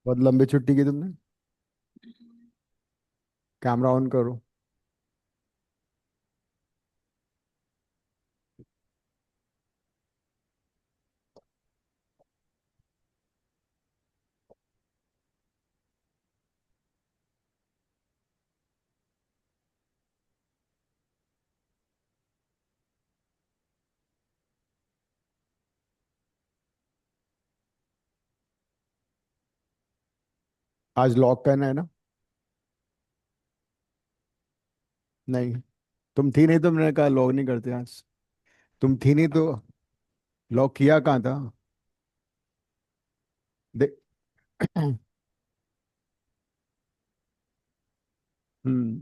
बहुत लंबी छुट्टी की तुमने। कैमरा ऑन करो। आज लॉक करना है ना? नहीं, तुम थी नहीं तो मैंने कहा लॉक नहीं करते आज। तुम थी नहीं तो लॉक किया कहाँ था? दे हम्म।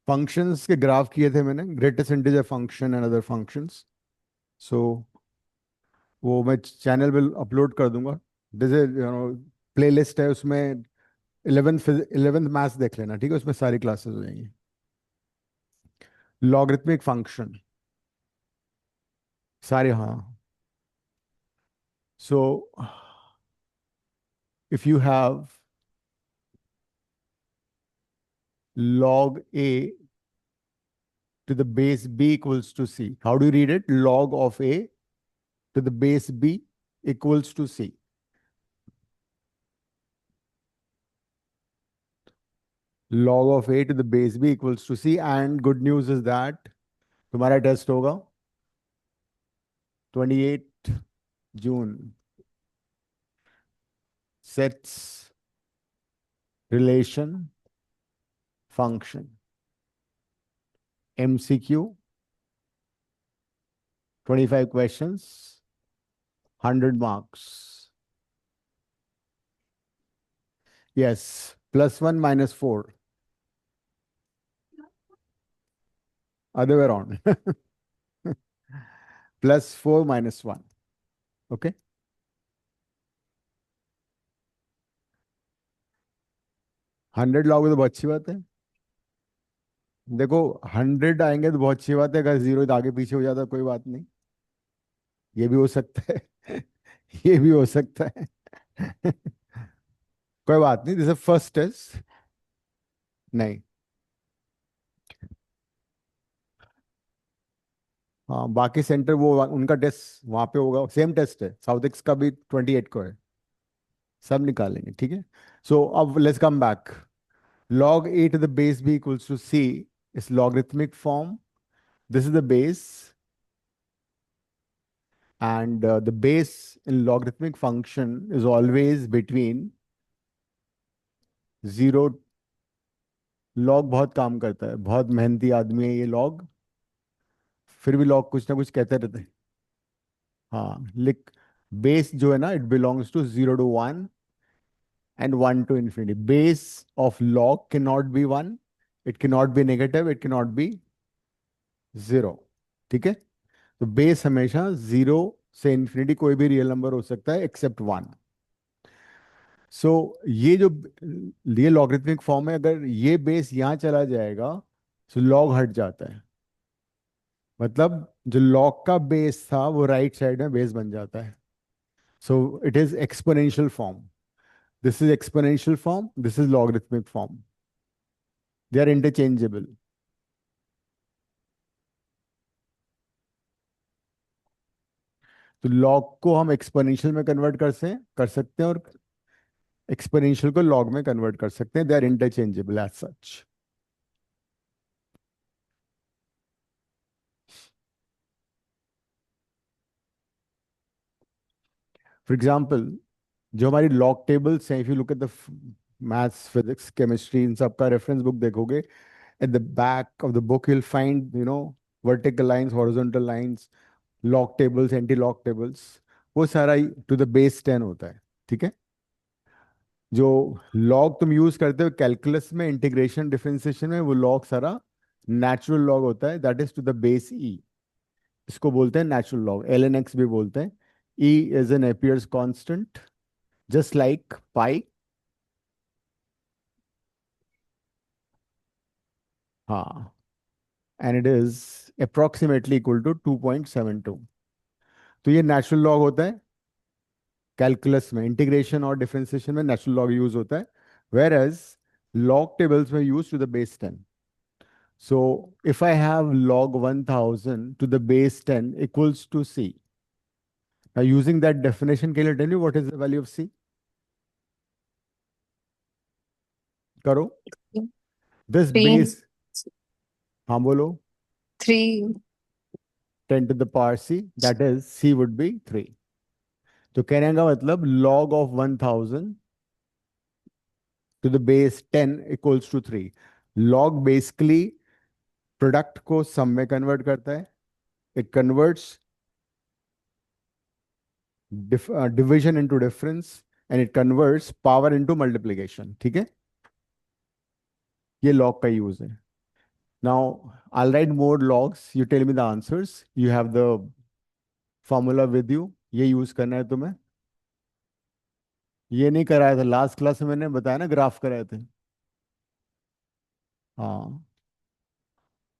फंक्शंस के ग्राफ किए थे मैंने, greatest integer function and other functions. So वो मैं चैनल पे अपलोड कर दूंगा। जैसे प्ले लिस्ट है उसमें। 11th मैथ्स देख लेना, ठीक है? उसमें सारी क्लासेस हो जाएंगी। लॉगरिथमिक फंक्शन सारे, हाँ। So if you have log a to the base b equals to c, how do you read it? Log of a to the base b equals to c. Log of a to the base b equals to c, and good news is that तुम्हारा test होगा 28 जून। Sets relation function MCQ, 25 questions, 100 marks. Yes, +1 -4, other way around. +4 -1. Okay. 100 लाओगे तो बहुत अच्छी बात है। देखो, 100 आएंगे तो बहुत अच्छी बात है, अगर जीरो आगे पीछे हो जाता कोई बात नहीं। ये भी हो सकता है। ये भी हो सकता है। कोई बात नहीं, दिस फर्स्ट टेस्ट। नहीं। हाँ, बाकी सेंटर वो उनका टेस्ट वहां पे होगा, सेम टेस्ट है, साउथ एक्स का भी 28 को है। सब निकालेंगे, ठीक है? सो अब let's come back. log a to the base b equals to c is logarithmic form. This is the base, and the base in logarithmic function is always between 0। log बहुत काम करता है, बहुत मेहनती आदमी है ये log। फिर भी log कुछ ना कुछ कहते रहते हैं। हाँ, लिख। बेस जो है ना, it belongs to 0 to 1 and 1 to infinity. Base of log cannot be 1, it cannot be negative, it cannot be 0। ठीक है? तो बेस हमेशा 0 से इन्फिनिटी कोई भी रियल नंबर हो सकता है एक्सेप्ट 1। सो ये जो ये लॉगरिथमिक फॉर्म है, अगर ये बेस यहाँ चला जाएगा तो लॉग हट जाता है। मतलब जो लॉग का बेस था वो राइट साइड में बेस बन जाता है। So it is exponential form. This is exponential form, this is logarithmic form. They are interchangeable. तो लॉग को हम एक्सपोनेंशियल में कन्वर्ट कर सकते हैं और एक्सपोनेंशियल को लॉग में कन्वर्ट कर सकते हैं। They are interchangeable as such. For example, जो हमारी लॉग टेबल्स हैं, if you look at the maths, physics, chemistry, इन सब का रेफरेंस बुक देखोगे, at the back of the book you'll find vertical lines, horizontal lines, log tables, anti log tables. वो सारा to the base 10 होता है। ठीक है? जो लॉग तुम यूज करते हो कैलकुलस में, इंटीग्रेशन, डिफरेंशिएशन में, वो लॉग सारा नेचुरल लॉग होता है, that is to the base e. इसको बोलते हैं नेचुरल लॉग, ln x भी बोलते हैं। E is an appears constant, just like pi. हाँ, and it is approximately equal to 2.72। तो ये नेचुरल लॉग होता है। कैलकुलस में इंटीग्रेशन और डिफरेंशिएशन में नेचुरल लॉग यूज होता है, वेर एज लॉग टेबल्स में used to the base 10. So if I have log 1000 to the base 10 equals to c. Now using that definition, can you tell me what is the value of c? करो. This three. base, हाँ बोलो. Three. 10 to the power c, that is c would be 3. तो कहने का मतलब log of 1000 to the base 10 equals to 3. log basically product को sum में convert करता है. It converts division into difference, and it converts power into multiplication. ठीक है, ये लॉग का यूज है. Now I write more logs, you tell me the answers. You have the formula with you, ये use करना है तुम्हें. ये नहीं कराया था लास्ट क्लास में, मैंने बताया ना, ग्राफ कराए थे. हाँ,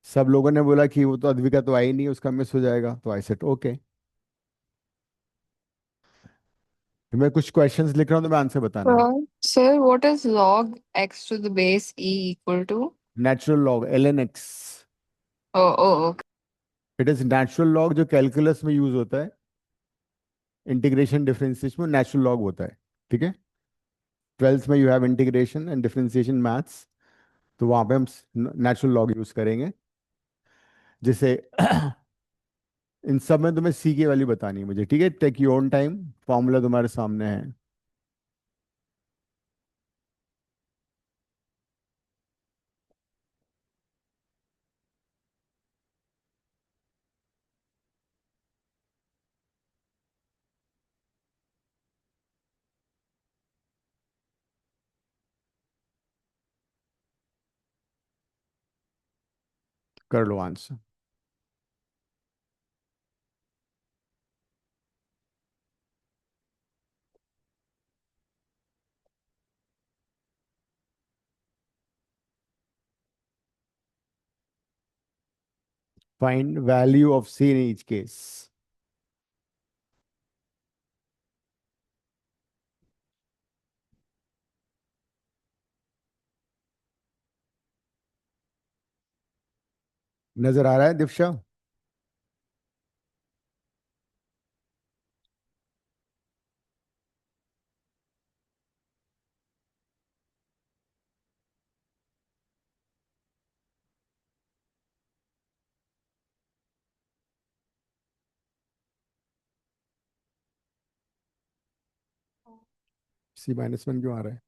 सब लोगों ने बोला कि वो तो अद्विका तो आई नहीं, उसका मिस हो जाएगा, तो आई सेड ओके. मैं कुछ क्वेश्चंस लिख रहा हूँ, तो मैं आंसर बताना है. Sir what is log x to the base e equal to? Natural log ln x. Oh oh okay. It is natural log, जो कैलकुलस में यूज होता है. इंटीग्रेशन डिफरेंशिएशन में नेचुरल लॉग होता है. ठीक है, ट्वेल्थ में you have integration and differentiation maths, तो वहां पे हम नेचुरल लॉग यूज करेंगे. जैसे इन सब में तुम्हें सी की वैल्यू बतानी है मुझे. ठीक है, take your own time, formula तुम्हारे सामने है. कर लो answer. Find value of c in each case. नजर आ रहा है दिव्या? C-1 क्यों आ रहा है?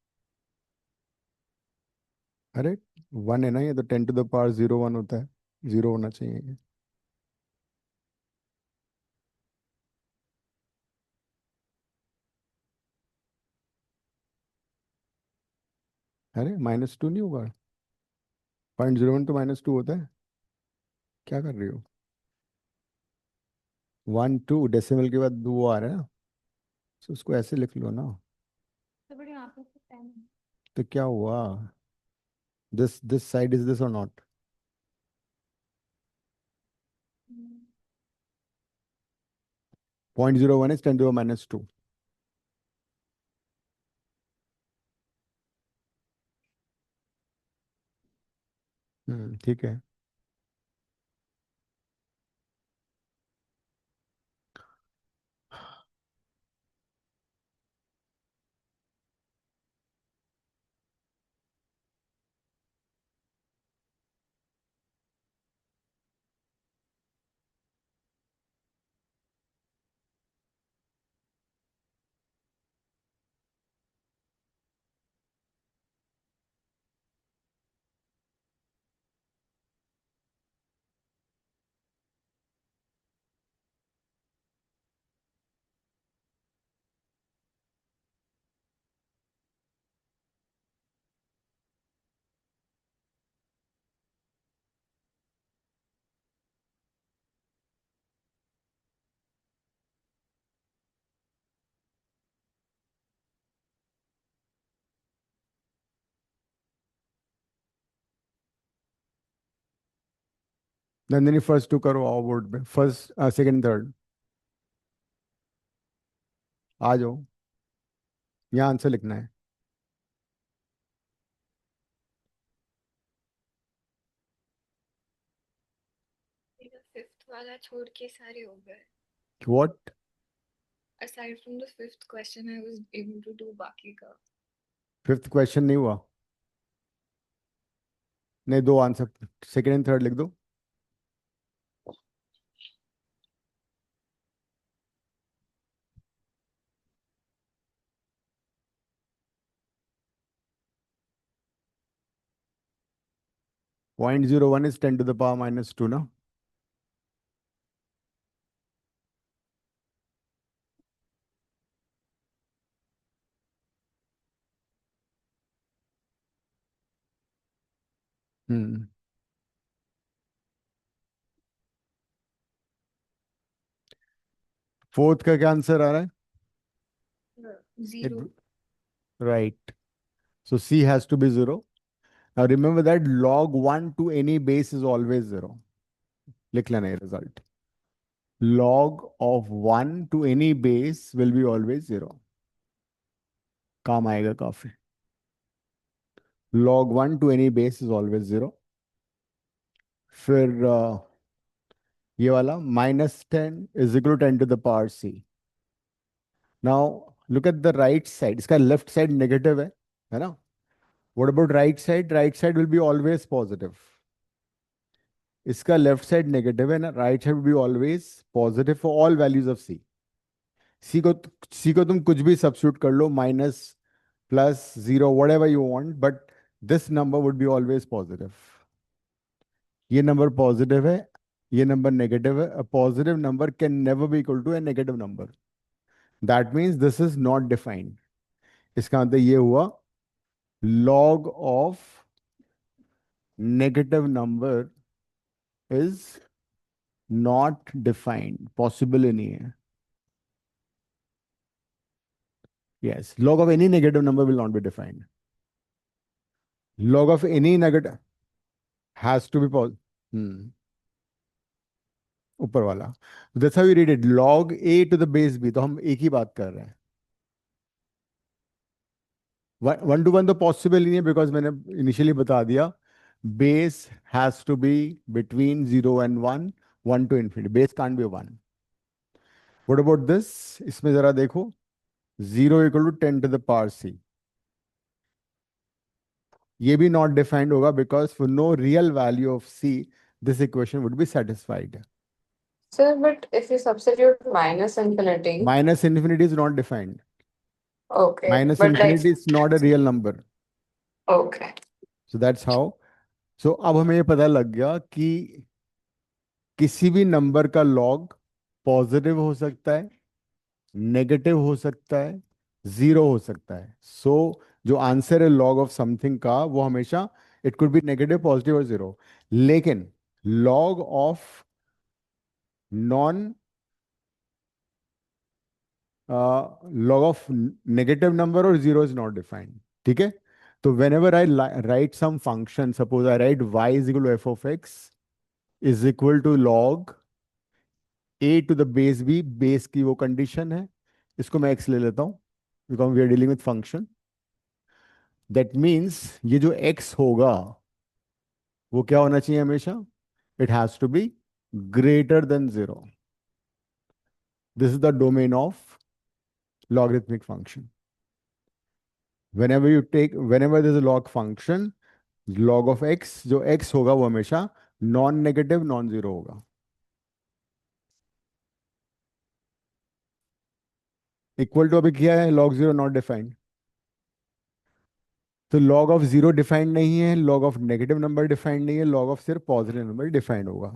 अरे 1 है ना, ये तो 10 to the power 0 1 होता है. 0 होना चाहिए ये. अरे -2 नहीं होगा? 0.01 तो -2 होता है. क्या कर रही हो? 1 2 डेसिमल के बाद 2 आ रहा है ना, तो उसको ऐसे लिख लो ना. तो क्या हुआ? दिस साइड इज दिस और नॉट? 0.01 is 10 to the -2. ठीक है. नंदिनी फर्स्ट टू करो, आओ बोर्ड पे, फर्स्ट सेकंड थर्ड. आ जाओ. यहाँ आंसर लिखना है। मेरा फिफ्थ वाला छोड़ के सारे हो गए. What? Aside from the fifth question, I was able to do बाकी का. फिफ्थ क्वेश्चन नहीं हुआ? नहीं, दो आंसर, सेकंड एंड थर्ड लिख दो। .01 इज 10⁻⁻2 ना? हम्म। फोर्थ का क्या आंसर आ रहा है? Zero. Right. So C has to be 0. Now remember that log 1 to any base is always 0. लिख लेना ये result. Log of 1 to any base will be always 0. काम आएगा काफी। Log 1 to any base is always 0. फिर ये वाला -10 is equal to 10⁻C. Now look at the right side. इसका left side negative है ना? What about right side? Right side will be always positive. इसका लेफ्ट साइड नेगेटिव है ना, right side be always positive for all values of सी। सी को सी को तुम कुछ भी सब्स्टिट्यूट कर लो, minus, plus, zero, what ever you want, but this number would be always positive. ये नंबर पॉजिटिव है, ये नंबर नेगेटिव है। A positive number can never be equal to A negative number. That means this is not defined. इसका मतलब ये हुआ log of negative number is not defined, possible ही नहीं है। Yes, log of any negative number will not be defined. Log of any negative has to be positive. ऊपर वाला, that's how you read it, log a to the base b, तो हम एक ही बात कर रहे हैं। वन टू वन तो पॉसिबल ही नहीं है, बिकॉज मैंने इनिशियली बता दिया, base has to be between 0 and 1, 1 to infinity, base can't be 1। What about this? इसमें जरा देखो, 0 = 10⁻C। ये भी नॉट डिफाइंड होगा, because for no real value of c this equation would be satisfied. Sir, but if you substitute minus infinity, Minus infinity is not defined. okay, Minus but like, infinity is not a real number. okay. So that's how. So अब हमें ये पता लग गया कि किसी भी number का लॉग पॉजिटिव हो सकता है, नेगेटिव हो सकता है, जीरो हो सकता है। सो जो आंसर है लॉग ऑफ समथिंग का, वो हमेशा it could be negative, positive और जीरो। लेकिन log of non log of negative number or zero is not defined. ठीक है? तो whenever I write some function, suppose I write y is equal to f of x is equal to log a to the base b, base की वो condition है, इसको मैं x ले लेता हूँ, because we are dealing with function. That means ये जो x होगा वो क्या होना चाहिए हमेशा? It has to be greater than zero. This is the domain of logarithmic function. whenever there's a log function, log of x, जो x होगा वो हमेशा नॉन नेगेटिव नॉन जीरो होगा। इक्वल टू अभी किया है, log जीरो नॉट डिफाइंड, तो log of zero defined नहीं है, log of negative number defined नहीं है, log ऑफ सिर्फ पॉजिटिव नंबर डिफाइंड होगा।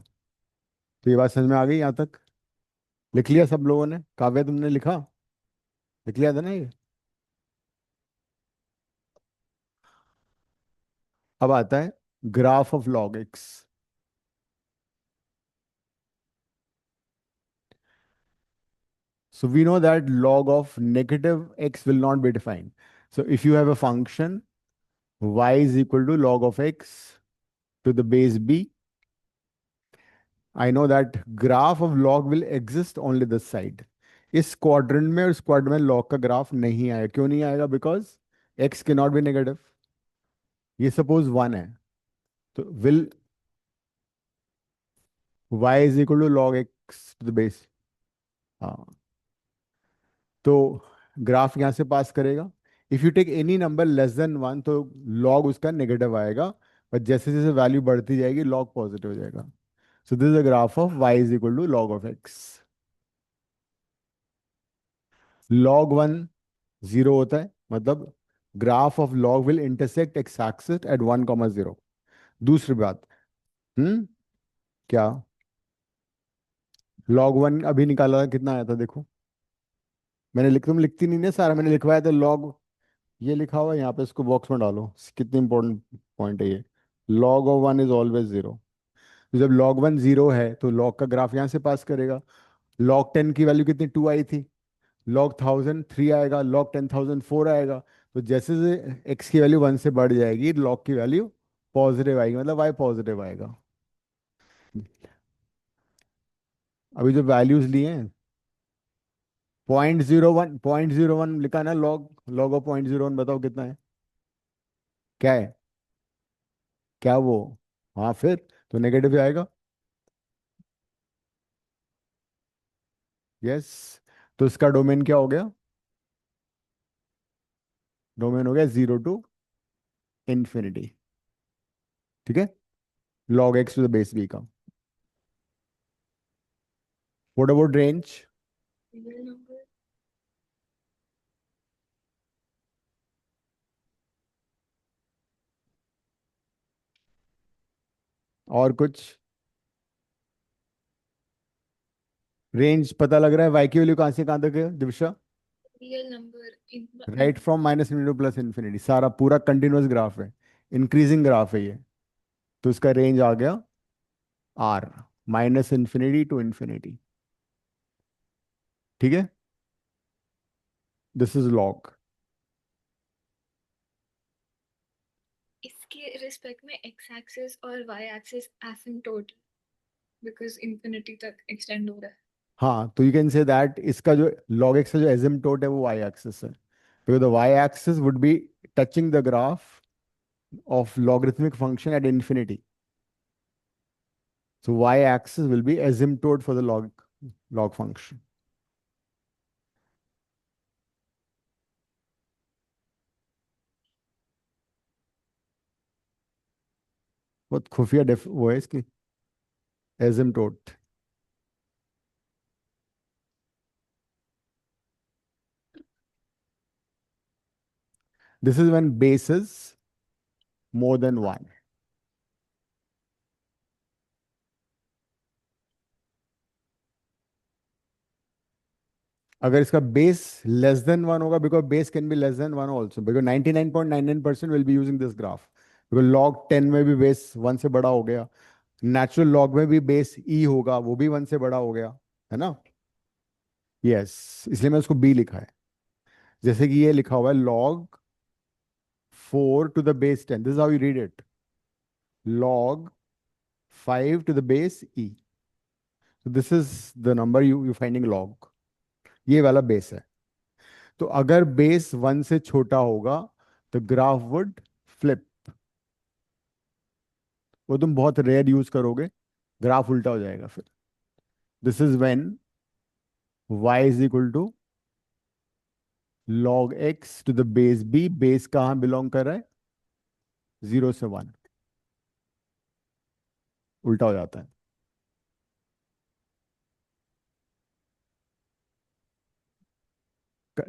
तो ये बात समझ में आ गई यहाँ तक? लिख लिया सब लोगों ने? काव्य तुमने लिखा? लिख लिया था ना ये? अब आता है graph of log x। So we know that log of negative x will not be defined. So if you have a function y is equal to log of x to the base b, I know that graph of log will exist only this side. इस quadrant में और इस quadrant में log का graph नहीं आएगा। क्यों नहीं आएगा? Because X can not be negative. ये सपोज 1 है, तो will Y is equal to log x to the base. हाँ, तो ग्राफ यहाँ से पास करेगा। If you take any number less than 1 तो लॉग उसका नेगेटिव आएगा, पर जैसे जैसे वैल्यू बढ़ती जाएगी लॉग पॉजिटिव हो जाएगा। So this is the graph of Y is equal to log of X. Log 1 zero होता है, मतलब graph of log will intersect X axis at 1,0। दूसरी बात, हम्म, क्या? लॉग 1 अभी निकाला था, कितना आया था देखो। मैंने लिख, तुम लिखती नहीं ना सारा, मैंने लिखवाया था लॉग। ये लिखा हुआ है यहाँ पे, इसको बॉक्स में डालो। कितनी इंपॉर्टेंट पॉइंट है ये। Log of 1 is always zero. तो जब लॉग 1 जीरो है तो लॉग का ग्राफ यहाँ से पास करेगा। लॉग 10 की वैल्यू कितनी, 2 आई थी। लॉग 1000 3 आएगा, लॉग 10,000 4 आएगा। तो जैसे जैसे एक्स की वैल्यू 1 से बढ़ जाएगी लॉग की वैल्यू पॉजिटिव आएगी, मतलब वाई पॉजिटिव आएगा। अभी जो वैल्यूज लिए हैं, 0.01, 0.01 लिखा है ना लॉग। लॉग ऑफ 0.01 बताओ कितना है? क्या है? क्या वो? हाँ, फिर तो नेगेटिव आएगा। यस। तो इसका डोमेन क्या हो गया? डोमेन हो गया 0 to ∞। ठीक है, log x to the base b का। What about range? Real number. और कुछ? रेंज पता लग रहा है, वाई की वैल्यू कहाँ से कहाँ तक है Divisha? Real number in right from minus two plus infinity, सारा पूरा कंटिन्यूअस ग्राफ है, इंक्रीजिंग ग्राफ है ये। तो इसका रेंज आ गया आर, -∞ to ∞। ठीक है, दिस इज लॉग। इसके रिस्पेक्ट में x एक्सिस और y axis asymptote, because infinity तक एक्सटेंड हो रहा है। हाँ, तो यू कैन से दैट इसका जो log x का जो एसिम्प्टोट है वो y एक्सिस है, because the y axis would be touching the graph of logarithmic function at infinity. So y-axis will be asymptote for the log function. बहुत खुफिया वो है इसकी, asymptote. This is when base is more than one. अगर इसका base less than one होगा, because base can be less than one also, because 99.99% will be using this graph. Because log 10 में भी बेस वन से बड़ा हो गया, natural log में भी बेस ई होगा, वो भी वन से बड़ा हो गया, है ना? यस, इसलिए मैं उसको बी लिखा है। जैसे कि ये लिखा हुआ है log 4 to the base 10, this is how you read it. Log 5 to the base e. So this is the number you finding log. ये वाला बेस है। तो अगर बेस वन से छोटा होगा तो ग्राफ वुड फ्लिप। वो तुम बहुत रेयर यूज करोगे, ग्राफ उल्टा हो जाएगा फिर। This is when y is equal to log x to the base b। Base कहाँ बिलोंग कर रहा है? 0 से 1, उल्टा हो जाता है।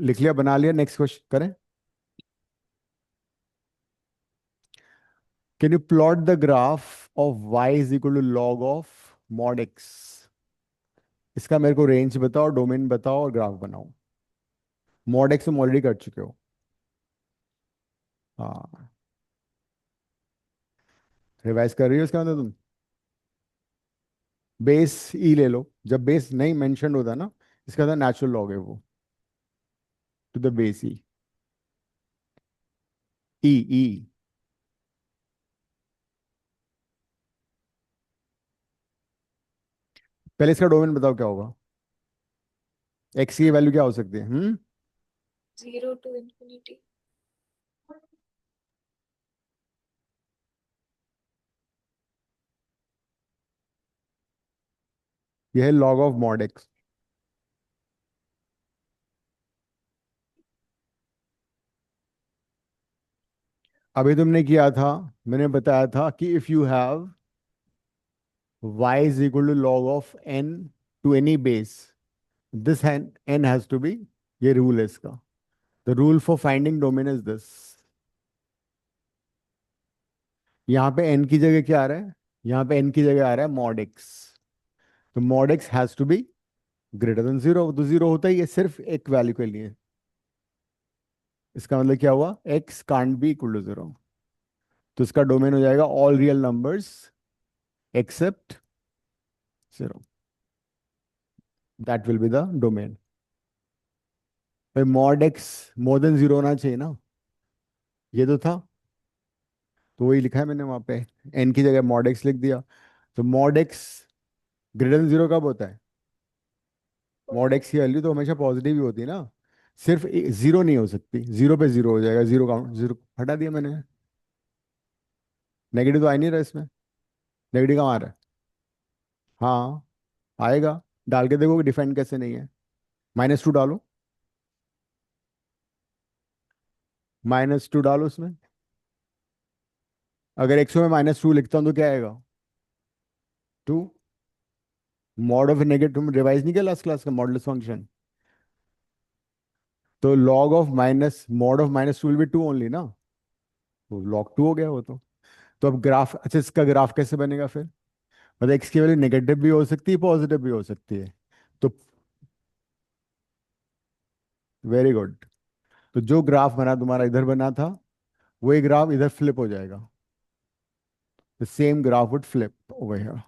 लिख लिया, बना लिया, नेक्स्ट क्वेश्चन करें। Can you plot the graph of y is equal to log of mod x? इसका मेरे को रेंज बताओ, डोमेन बताओ और ग्राफ बनाओ। मॉड एक्स तुम ऑलरेडी कर चुके हो। हाँ, रिवाइज कर रही हो इसका मतलब तुम। बेस ई ले लो, जब बेस नहीं मेंशन होता ना, इसका था नेचुरल लॉग है वो, टू द बेस ई। ई ई। पहले इसका डोमेन बताओ क्या होगा। एक्स की वैल्यू क्या हो सकती है? 0 to infinity. यह है लॉग ऑफ मॉड एक्स। अभी तुमने किया था, मैंने बताया था कि if you have y is equal to log of n to any base, this n has to be, ये रूल है इसका। The rule for finding domain is this. यहाँ पे n की जगह क्या आ रहा है? यहाँ पे n की जगह आ रहा है मॉड x। तो mod x has to be greater than zero. तो जीरो होता ही है सिर्फ एक वैल्यू के लिए। इसका मतलब क्या हुआ? x can't be equal to zero. तो इसका डोमेन हो जाएगा all real numbers except zero. That will be the domain. भाई mod x more than zero होना चाहिए ना, ये तो था। तो वही लिखा है मैंने वहां पे, एन की जगह मॉड एक्स लिख दिया। तो mod x greater than zero कब होता है? मॉड एक्स की वैल्यू तो हमेशा पॉजिटिव ही होती है ना, सिर्फ जीरो नहीं हो सकती। जीरो पे जीरो हो जाएगा, जीरो काउंट, जीरो हटा दिया मैंने। नेगेटिव तो आ ही नहीं रहा इसमें। नेगेटिव कहाँ आ रहा है? हाँ, आएगा। डाल के देखो कि डिफाइन कैसे नहीं है। -2 डालो, -2 डालो उसमें। अगर एक्सो में -2 लिखता हूँ तो क्या आएगा? 2। मॉड ऑफ नेगेटिव तुम रिवाइज नहीं किया लास्ट क्लास का मॉडुलस फंक्शन? तो log of minus mod of -2 will be 2 only ना। तो लॉग 2 हो गया वो तो अब ग्राफ, अच्छा इसका ग्राफ कैसे बनेगा फिर? मतलब एक्स की वैल्यू नेगेटिव भी हो सकती है, पॉजिटिव भी हो सकती है। तो वेरी गुड। तो जो ग्राफ बना तुम्हारा इधर बना था, वही ग्राफ इधर फ्लिप हो जाएगा। The same graph would flip over here,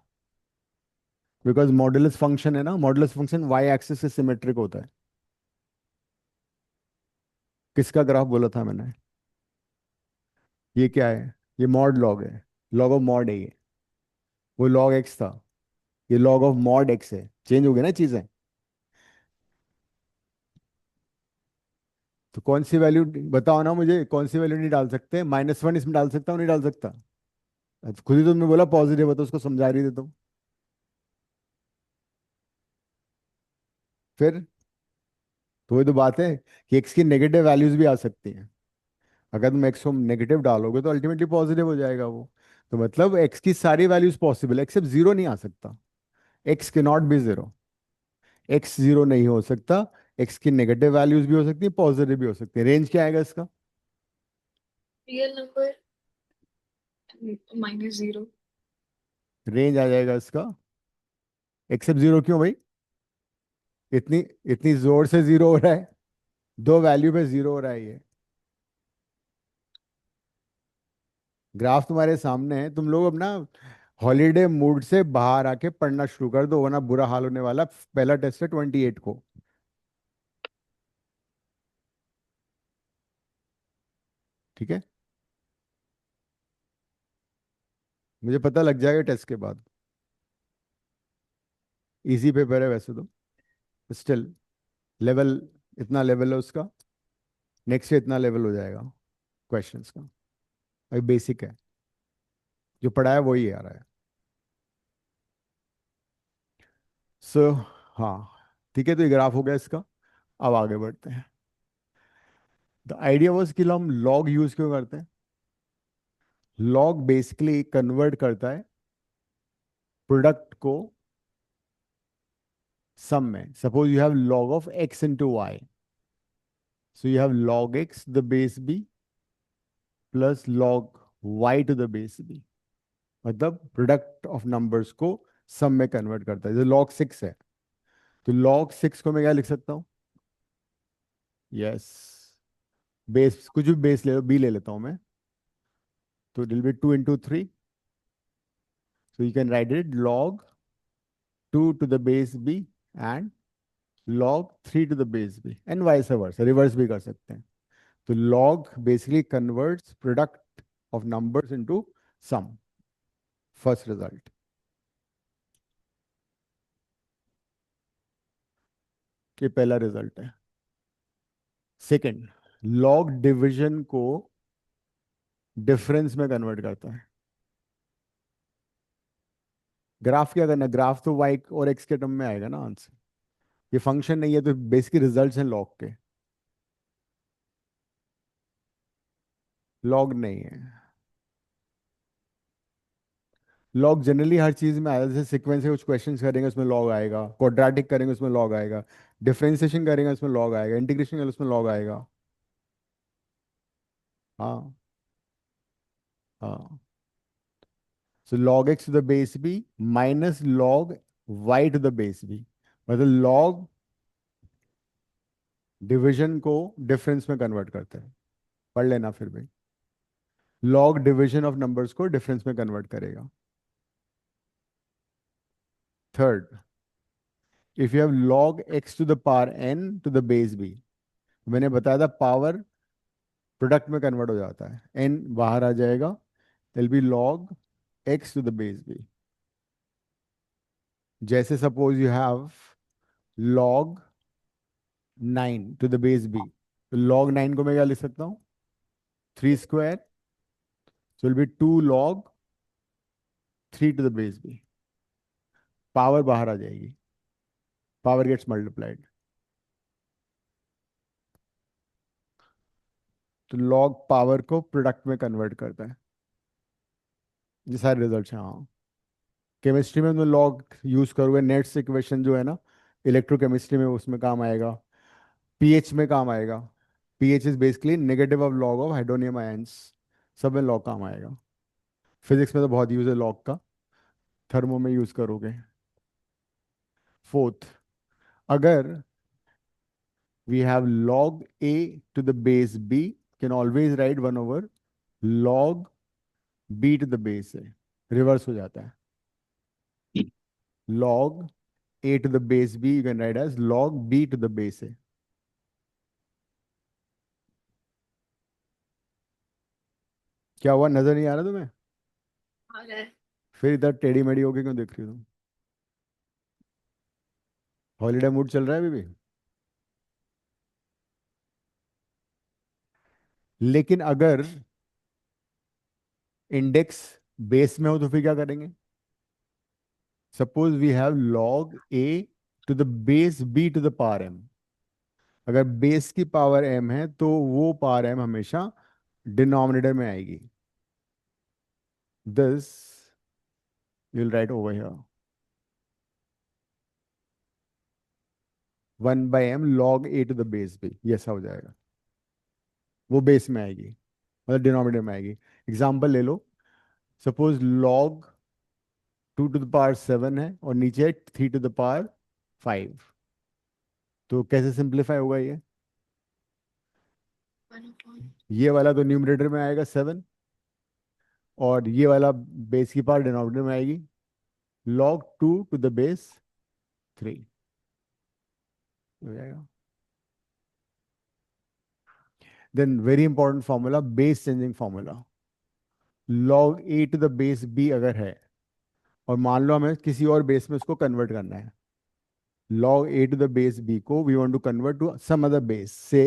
because modulus function है ना, मॉडुलस फंक्शन वाई एक्सिस से सिमेट्रिक होता है। किसका ग्राफ बोला था मैंने? ये क्या है? ये मॉड लॉग है, लॉग ऑफ मॉड है ये। वो लॉग एक्स था, ये लॉग ऑफ मॉड एक्स है। चेंज हो गई ना चीजें। तो कौन सी वैल्यू बताओ ना मुझे, कौन सी वैल्यू नहीं डाल सकते? -1 इसमें डाल सकता हूँ, नहीं डाल सकता? अच्छा, खुद ही तुमने बोला पॉजिटिव है तो उसको समझा रही थी तुम। फिर तो वही तो बात है कि एक्स की नेगेटिव वैल्यूज भी आ सकती हैं। अगर तुम एक्स को नेगेटिव डालोगे तो अल्टीमेटली पॉजिटिव हो जाएगा वो। तो मतलब एक्स की सारी वैल्यूज पॉसिबल है, एक्सेप्ट जीरो नहीं आ सकता। X can not B zero. X zero नहीं हो सकता। एक्स की नेगेटिव वैल्यूज भी हो सकती है, पॉजिटिव भी हो सकती है। रेंज क्या आएगा इसका? Real number -0. रेंज आ जाएगा इसका एक्सेप्ट जीरो। क्यों भाई? इतनी इतनी जोर से जीरो हो रहा है, दो वैल्यू पे जीरो हो रहा है ये। ग्राफ तुम्हारे सामने है, तुम लोग अपना हॉलीडे मूड से बाहर आके पढ़ना शुरू कर दो, वरना बुरा हाल होने वाला। पहला टेस्ट है 28 को। ठीक है, मुझे पता लग जाएगा टेस्ट के बाद। इजी पेपर है वैसे तो, स्टिल लेवल, इतना लेवल है उसका। नेक्स्ट से इतना लेवल हो जाएगा क्वेश्चंस का। भाई बेसिक है, जो पढ़ा है वही आ रहा है। सो हाँ, ठीक है। तो ये ग्राफ हो गया इसका। अब आगे बढ़ते हैं। द आइडिया वाज कि हम लॉग यूज क्यों करते हैं? लॉग बेसिकली कन्वर्ट करता है प्रोडक्ट को सम में। Suppose you have log of x into y, so you have log x the base b plus log y to the base b। मतलब प्रोडक्ट ऑफ नंबर्स को sum में convert करता है। जो log 6 है, तो log 6 को मैं क्या लिख सकता हूँ? यस, बेस कुछ भी बेस ले लो, b ले लेता हूँ मैं। तो it will be 2 into 3, so you can write it log 2 to the base b and log 3 to the base b and vice versa, reverse भी कर सकते हैं। तो log basically converts product of numbers into sum, first result। ये पहला result है। Second, log division को difference में कन्वर्ट करता है। ग्राफ क्या करना, ग्राफ तो वाई और एक्स के टर्म में आएगा ना आंसर। ये फंक्शन नहीं है तो बेसिक रिजल्ट्स हैं लॉग के। लॉग नहीं है। लॉग जनरली हर चीज में आया, जैसे सीक्वेंस से कुछ क्वेश्चंस करेंगे उसमें लॉग आएगा, क्वाड्रेटिक करेंगे उसमें लॉग आएगा, डिफरेंशिएशन करेंगे उसमें लॉग आएगा, इंटीग्रेशन करेंगे उसमें लॉग आएगा। हाँ। हाँ। सो log x to the base b minus log y to the base b, मतलब log डिवीजन को डिफरेंस में कन्वर्ट करते हैं। पढ़ लेना फिर भी, log डिवीजन ऑफ नंबर्स को डिफरेंस में कन्वर्ट करेगा। Third, if you have log x to the power n to the base b, मैंने बताया था पावर प्रोडक्ट में कन्वर्ट हो जाता है, n बाहर आ जाएगा, will be log x to the base b। जैसे suppose you have log 9 to the base b, तो log 9 को मैं क्या लिख सकता हूँ, 3 square, so will be 2 log 3 to the base b। Power बाहर आ जाएगी, पावर गेट्स मल्टीप्लाइड, तो लॉग पावर को प्रोडक्ट में कन्वर्ट करता है। ये सारे रिजल्ट्स हैं। हाँ, केमिस्ट्री में तो लॉग यूज करोगे, नेट्स इक्वेशन जो है ना, इलेक्ट्रोकेमिस्ट्री में उसमें काम आएगा, पीएच में काम आएगा। PH is basically negative of log of hydronium ions, सब में लॉग काम आएगा। फिजिक्स में तो बहुत यूज है लॉग का, थर्मो में यूज करोगे। फोर्थ, अगर we have log a to the base b, can always write 1 over log b to the base a, reverse हो जाता है। log a to the base b you can write as log b to the base a। क्या हुआ, नजर नहीं आ रहा तुम्हें? आ रहा है। फिर इधर टेढ़ी मेढ़ी होके क्यों देख रही हो तुम? हॉलीडे मूड चल रहा है अभी भी? लेकिन अगर इंडेक्स बेस में हो तो फिर क्या करेंगे? Suppose we have log a to the base b to the power m। अगर बेस की पावर m है तो वो पावर m हमेशा डिनोमिनेटर में आएगी। This you'll write over here 1/m log a to the base b, ये ऐसा हो जाएगा। वो बेस में आएगी, मतलब डिनोमिनेटर में आएगी। एग्जाम्पल ले लो, suppose log 2 to the power 7 है और नीचे 3 टू द पावर 5, तो कैसे सिंप्लीफाई होगा ये? 1 upon ये वाला तो न्यूमरेटर में आएगा 7, और ये वाला बेस की पावर डिनोमिनेटर में आएगी, log 2 टू द बेस 3 हो जाएगा। Then very important formula, base changing formula. log a to the base b अगर है, और मान लो हमें किसी और बेस में उसको कन्वर्ट करना है, log a to the base b को we want to convert to some other base, say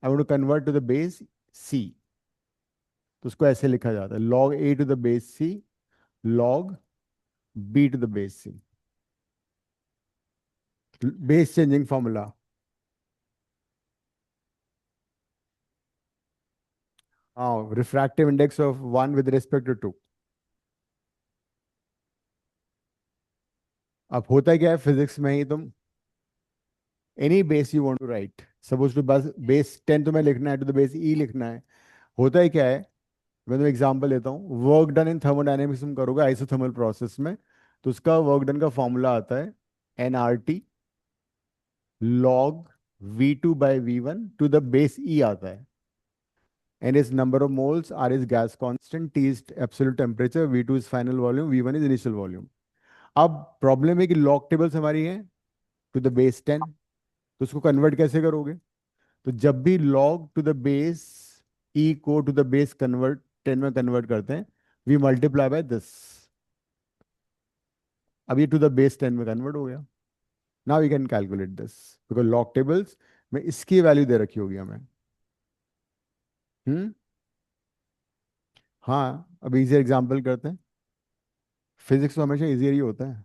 I want to convert to the base c, तो उसको ऐसे लिखा जाता है log a to the base c log b to the base c, base changing formula. हाँ, refractive index of 1 with respect to 2। अब होता क्या है फिजिक्स में ही, तुम any base you want to write, suppose to बस बेस 10 तुम्हें लिखना है, टू द बेस ई लिखना है। होता है क्या है, मैं तुम्हें एग्जांपल लेता हूँ, वर्क डन इन थर्मोडायनेमिक्स तुम करोगे आइसोथर्मल प्रोसेस में, तो उसका वर्क डन का फॉर्मूला आता है nRT log V2 by V1 to the base e आता है। N is number of moles, R is gas constant, T is absolute temperature, V2 is final volume, V1 is initial volume। अब problem है कि log tables हमारी हैं to the base 10, तो उसको convert कैसे करोगे? तो जब भी log to the base e को टू द बेस कन्वर्ट 10 में कन्वर्ट करते हैं, वी मल्टीप्लाई बाय दिस। अब ये टू द बेस 10 में कन्वर्ट हो गया। Now we can calculate this, because log tables में इसकी वैल्यू दे रखी होगी हमें। हम्म। हाँ, अब इजी एग्जांपल करते हैं। फिजिक्स तो हमेशा इजी ही होता है,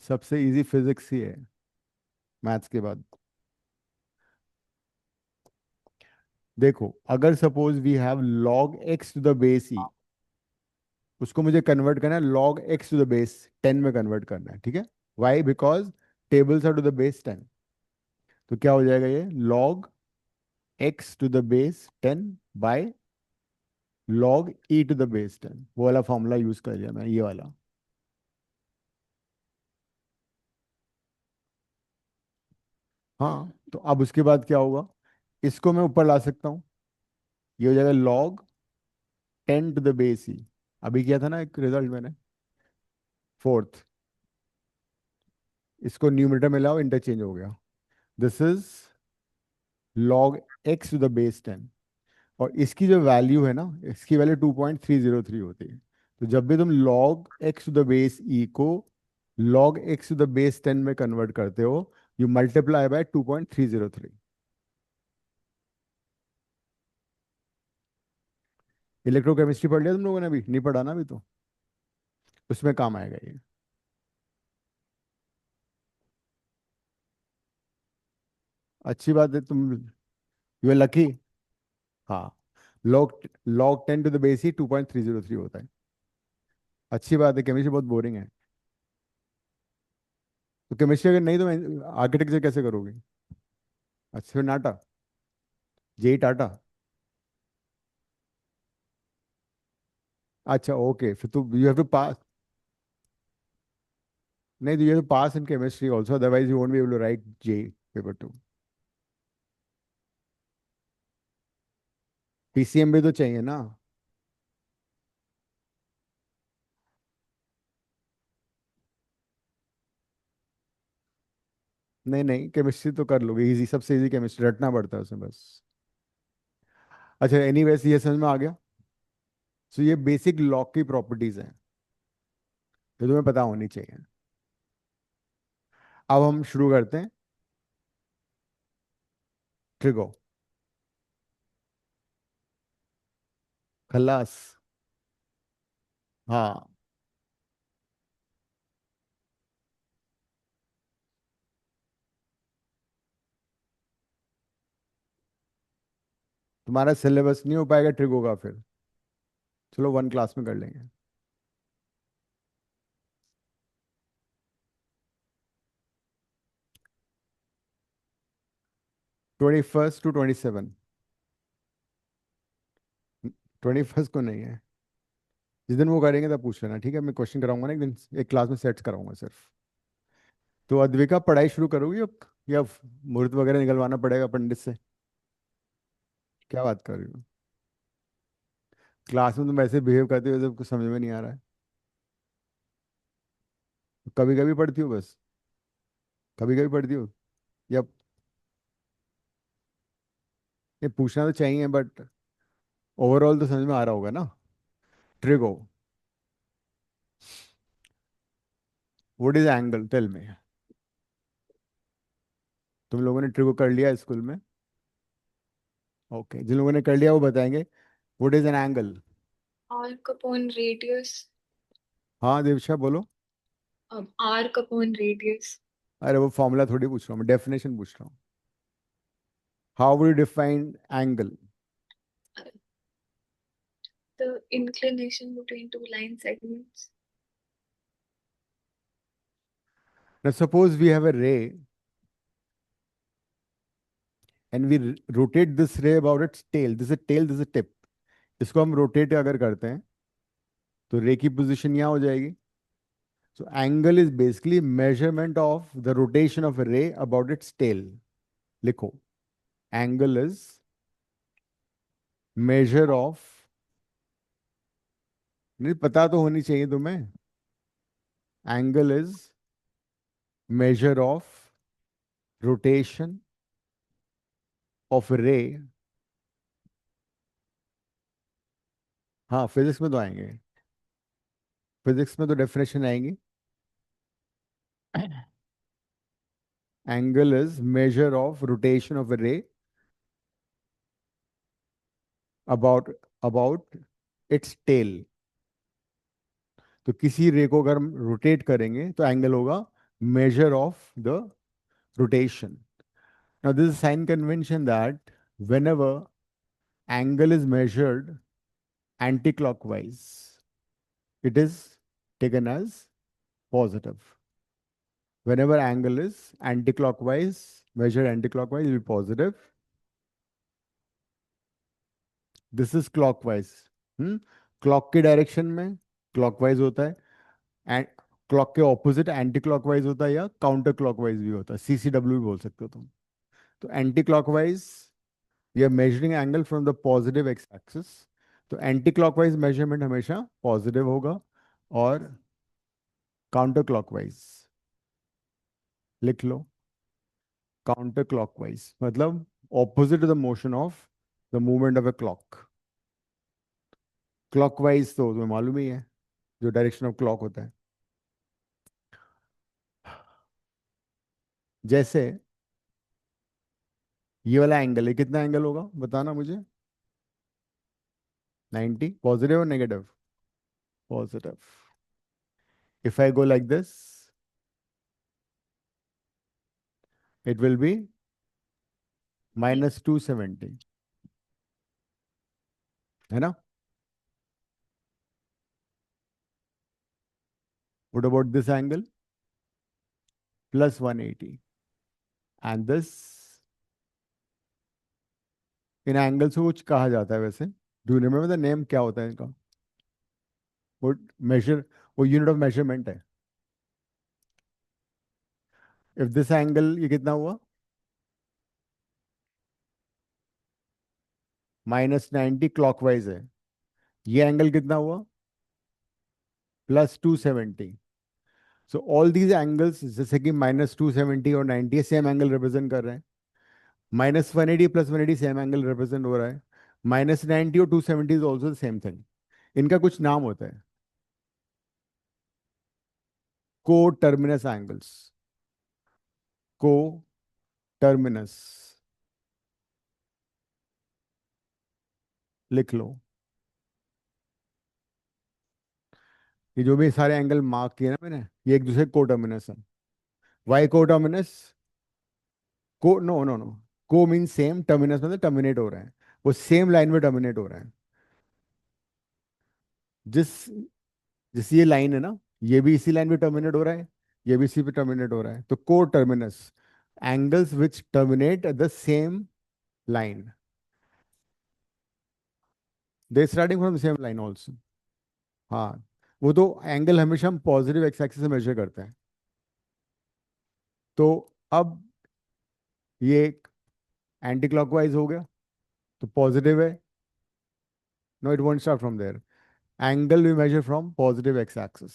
सबसे इजी फिजिक्स ही है मैथ्स के बाद। देखो, अगर suppose we have log x to the base e, उसको मुझे कन्वर्ट करना है log x to the base 10 में कन्वर्ट करना है, ठीक है। Why? Because tables are to the base 10। तो क्या हो जाएगा ये, log x to the base 10 by log e to the base 10। वो वाला फॉर्मूला यूज कर लिया मैं, ये वाला। हाँ, तो अब उसके बाद क्या होगा, इसको मैं ऊपर ला सकता हूँ, ये हो जाएगा लॉग 10 टू द बेस ई। अभी किया था ना एक रिजल्ट मैंने, फोर्थ। इसको न्यूमरेटर में लाओ, इंटरचेंज हो गया। This is log x to the base 10। और इसकी जो वैल्यू है ना, इसकी वैल्यू 2.303 होती है। तो जब भी तुम log x to the base e को log x to the base 10 में कन्वर्ट करते हो, यू मल्टीप्लाई बाय 2.303। इलेक्ट्रोकेमिस्ट्री पढ़ लिया तुम लोगों ने? अभी नहीं पढ़ा ना, अभी तो उसमें काम आएगा ये। अच्छी बात है, तुम यू आर लकी। हाँ, log log 10 to the base ही 2.303 होता है। अच्छी बात है, केमिस्ट्री बहुत बोरिंग है। तो केमिस्ट्री अगर नहीं तो आर्किटेक्चर कैसे करोगे? अच्छा, फिर नाटा, जेई टाटा। अच्छा ओके, फिर तो यू हैव टू पास। नहीं, तो you have to pass in chemistry also, otherwise you won't be able to write JEE paper 2। PCM भी तो चाहिए ना। नहीं नहीं, केमिस्ट्री तो कर लोगे, इजी, सबसे इजी केमिस्ट्री, रटना पड़ता है उसमें बस। अच्छा, एनीवेज ये समझ में आ गया। सो ये बेसिक लॉ की प्रॉपर्टीज हैं, ये तुम्हें पता होनी चाहिए। अब हम शुरू करते हैं। ट्रिगो। खल्लास। हाँ, तुम्हारा सिलेबस नहीं हो पाएगा ट्रिगो का फिर। चलो वन क्लास में कर लेंगे। 21 to 27। 21 को नहीं है, जिस दिन वो करेंगे तब पूछ लेना, ठीक है। मैं क्वेश्चन कराऊंगा ना एक दिन, एक क्लास में सेट्स कराऊंगा सिर्फ। तो अद्विका पढ़ाई शुरू करोगी अब, या मुहूर्त वगैरह निकलवाना पड़ेगा पंडित से? क्या बात कर रही हो? क्लास में तुम ऐसे बिहेव करते हो जब कुछ समझ में नहीं आ रहा है। कभी कभी पढ़ती हो बस, कभी कभी पढ़ती हो, या ये पूछना तो चाहिए, बट ओवरऑल तो समझ में आ रहा होगा ना। Trigo, what is angle, tell me. तुम लोगों ने ट्रिगो कर लिया स्कूल में? ओके, जिन लोगों ने कर लिया वो बताएंगे what is an angle. Arc upon radius. हाँ देवशा बोलो। Arc upon radius. अरे वो फॉर्मूला थोड़ी पूछ रहा हूँ मैं, डेफिनेशन पूछ रहा हूँ। How would you define angle? Uh, the inclination between two line segments. Now suppose we have a ray and we rotate this ray about its tail. This is a tail, this is a tip. इसको हम rotate अगर करते हैं तो रे की position यहाँ हो जाएगी। So angle is basically measurement of the rotation of ray about its tail. लिखो, एंगल इज मेजर ऑफ, नहीं पता तो होनी चाहिए तुम्हें। Angle is measure of rotation of ray. हाँ, फिजिक्स में तो आएंगे, फिजिक्स में तो डेफिनेशन आएंगी। Angle is measure of rotation of a ray about about its tail. तो किसी रे को अगर हम रोटेट करेंगे तो एंगल होगा measure of the rotation. Now this is sine convention that whenever angle is measured anti-clockwise, it is taken as positive. Whenever angle is anti-clockwise, measured anti-clockwise, it will be positive. This is clockwise. Clock के direction में clockwise होता है, and clock के opposite anti clockwise होता है या counter clockwise भी होता है, सीसीडब्ल्यू भी बोल सकते हो तुम. तो anticlockwise we are measuring angle from the positive x axis. तो एंटी क्लॉकवाइज मेजरमेंट हमेशा पॉजिटिव होगा, और काउंटर क्लॉकवाइज लिख लो. काउंटर क्लॉकवाइज मतलब opposite to the motion of the movement of a clock. Clockwise तो तुम्हें मालूम ही है, जो डायरेक्शन ऑफ क्लॉक होता है. जैसे ये वाला एंगल है, कितना एंगल होगा बताना मुझे. 90. पॉजिटिव और negative? Positive. If I go like this, it will be -270, है ना. What about this angle? +180. And this, in angles को कुछ कहा जाता है वैसे, do you remember the name, क्या होता है इनका? वो मेजर, वो यूनिट ऑफ मेजरमेंट है. इफ दिस एंगल, ये कितना हुआ? -90 क्लॉकवाइज है. ये एंगल कितना हुआ? +270. सो ऑल दीज एंगल्स, जैसे कि -270 और 90 सेम एंगल रिप्रेजेंट कर रहे हैं. -180 +180 सेम एंगल रिप्रेजेंट हो रहा है. -90 और 270 is also the same thing. इनका कुछ नाम होता है, को टर्मिनस एंगल्स. को टर्मिनस लिख लो. ये जो भी सारे एंगल मार्क किए ना मैंने, ये एक दूसरे को टर्मिनस है. वाई को टर्मिनस? को, नो नो नो. को मीन सेम, टर्मिनस मतलब टर्मिनेट हो रहा है, वो सेम लाइन में टर्मिनेट हो रहा है. जिस जिस ये लाइन है ना, ये भी इसी लाइन पे टर्मिनेट हो रहा है, ये भी इसी पे टर्मिनेट हो रहा है. तो को terminus, angles which terminate at the same line, they starting from the same line also. हाँ, वो तो एंगल हमेशा हम पॉजिटिव एक्स एक्सिस से मेजर करते हैं. तो अब ये एंटी क्लॉकवाइज हो गया, तो पॉजिटिव है. No, it won't start from there. Angle we measure from positive x axis.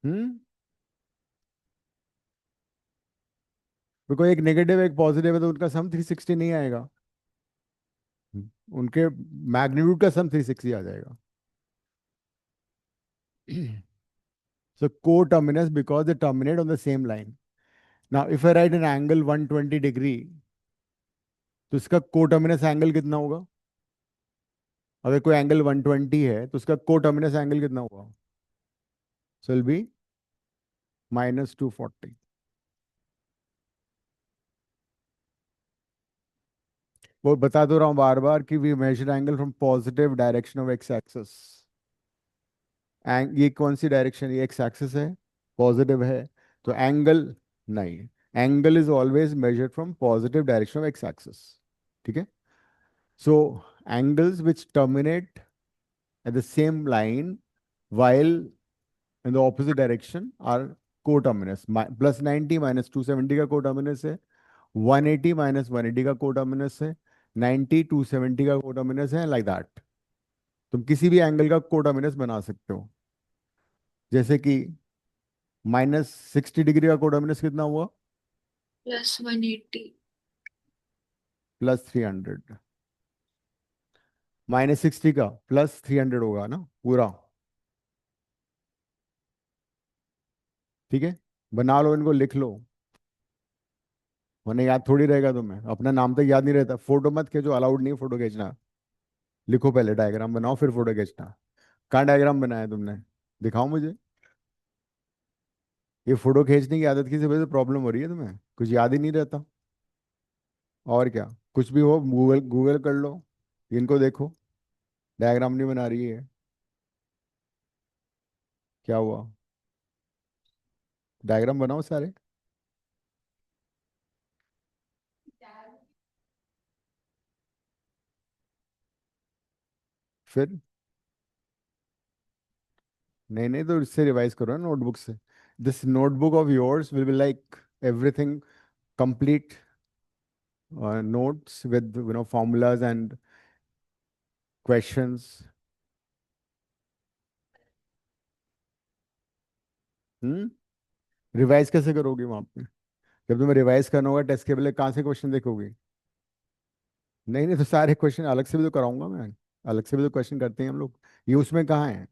Hmm. Because एक नेगेटिव एक पॉजिटिव है, तो उनका सम 360 नहीं आएगा. उनके मैग्नीट्यूड का सम 360 आ जाएगा. So coterminous because they terminate on the same line. Now, if I write an angle 120 degree, तो इसका कोटर्मिनस एंगल कितना होगा? अगर कोई एंगल 120 है तो उसका कोटर्मिनस एंगल कितना होगा? So will be -240. वो बता दो रहा हूँ बार बार कि we measure angle from positive direction of x axis. ये कौन सी डायरेक्शन, ये एक्स एक्सिस है, पॉजिटिव है. तो एंगल, नहीं, angle is always measured from positive direction of x axis. ठीक है. So angles which terminate at the same line while in the opposite direction are coterminous. +90 -270 का कोटर्मिनस है, 180 -180 का कोटर्मिनस है, 90 270 का कोटर्मिनस है, लाइक दैट. तुम किसी भी एंगल का कोटर्मिनस बना सकते हो. जैसे कि -60 डिग्री का कोटर्मिनस कितना हुआ? +180. +300. -60 का +300 होगा ना पूरा. ठीक है, बना लो इनको, लिख लो, वरना याद थोड़ी रहेगा तुम्हें, अपना नाम तक याद नहीं रहता। फोटो मत खींचो, अलाउड नहीं है फोटो खींचना। लिखो, पहले डायग्राम बनाओ फिर फोटो खींचना। कहाँ डायग्राम बनाया तुमने, दिखाओ मुझे। ये फोटो खींचने की आदत की वजह से प्रॉब्लम हो रही है तुम्हें, कुछ याद ही नहीं रहता। और क्या, कुछ भी हो गूगल गूगल कर लो, इनको देखो, डायग्राम नहीं बना रही है, क्या हुआ। डायग्राम बनाओ सारे। फिर नहीं नहीं, तो इससे रिवाइज करो ना, नोटबुक से। This notebook of yours will be like everything complete notes with formulas and questions. Hmm, revise कैसे करोगे वहां पे, जब तुम्हें रिवाइज करना होगा टेस्ट के पहले, कहाँ से क्वेश्चन देखोगे। नहीं नहीं, तो सारे क्वेश्चन अलग से भी तो कराऊंगा मैं, अलग से भी तो क्वेश्चन करते हैं हम लोग, ये उसमें कहाँ है।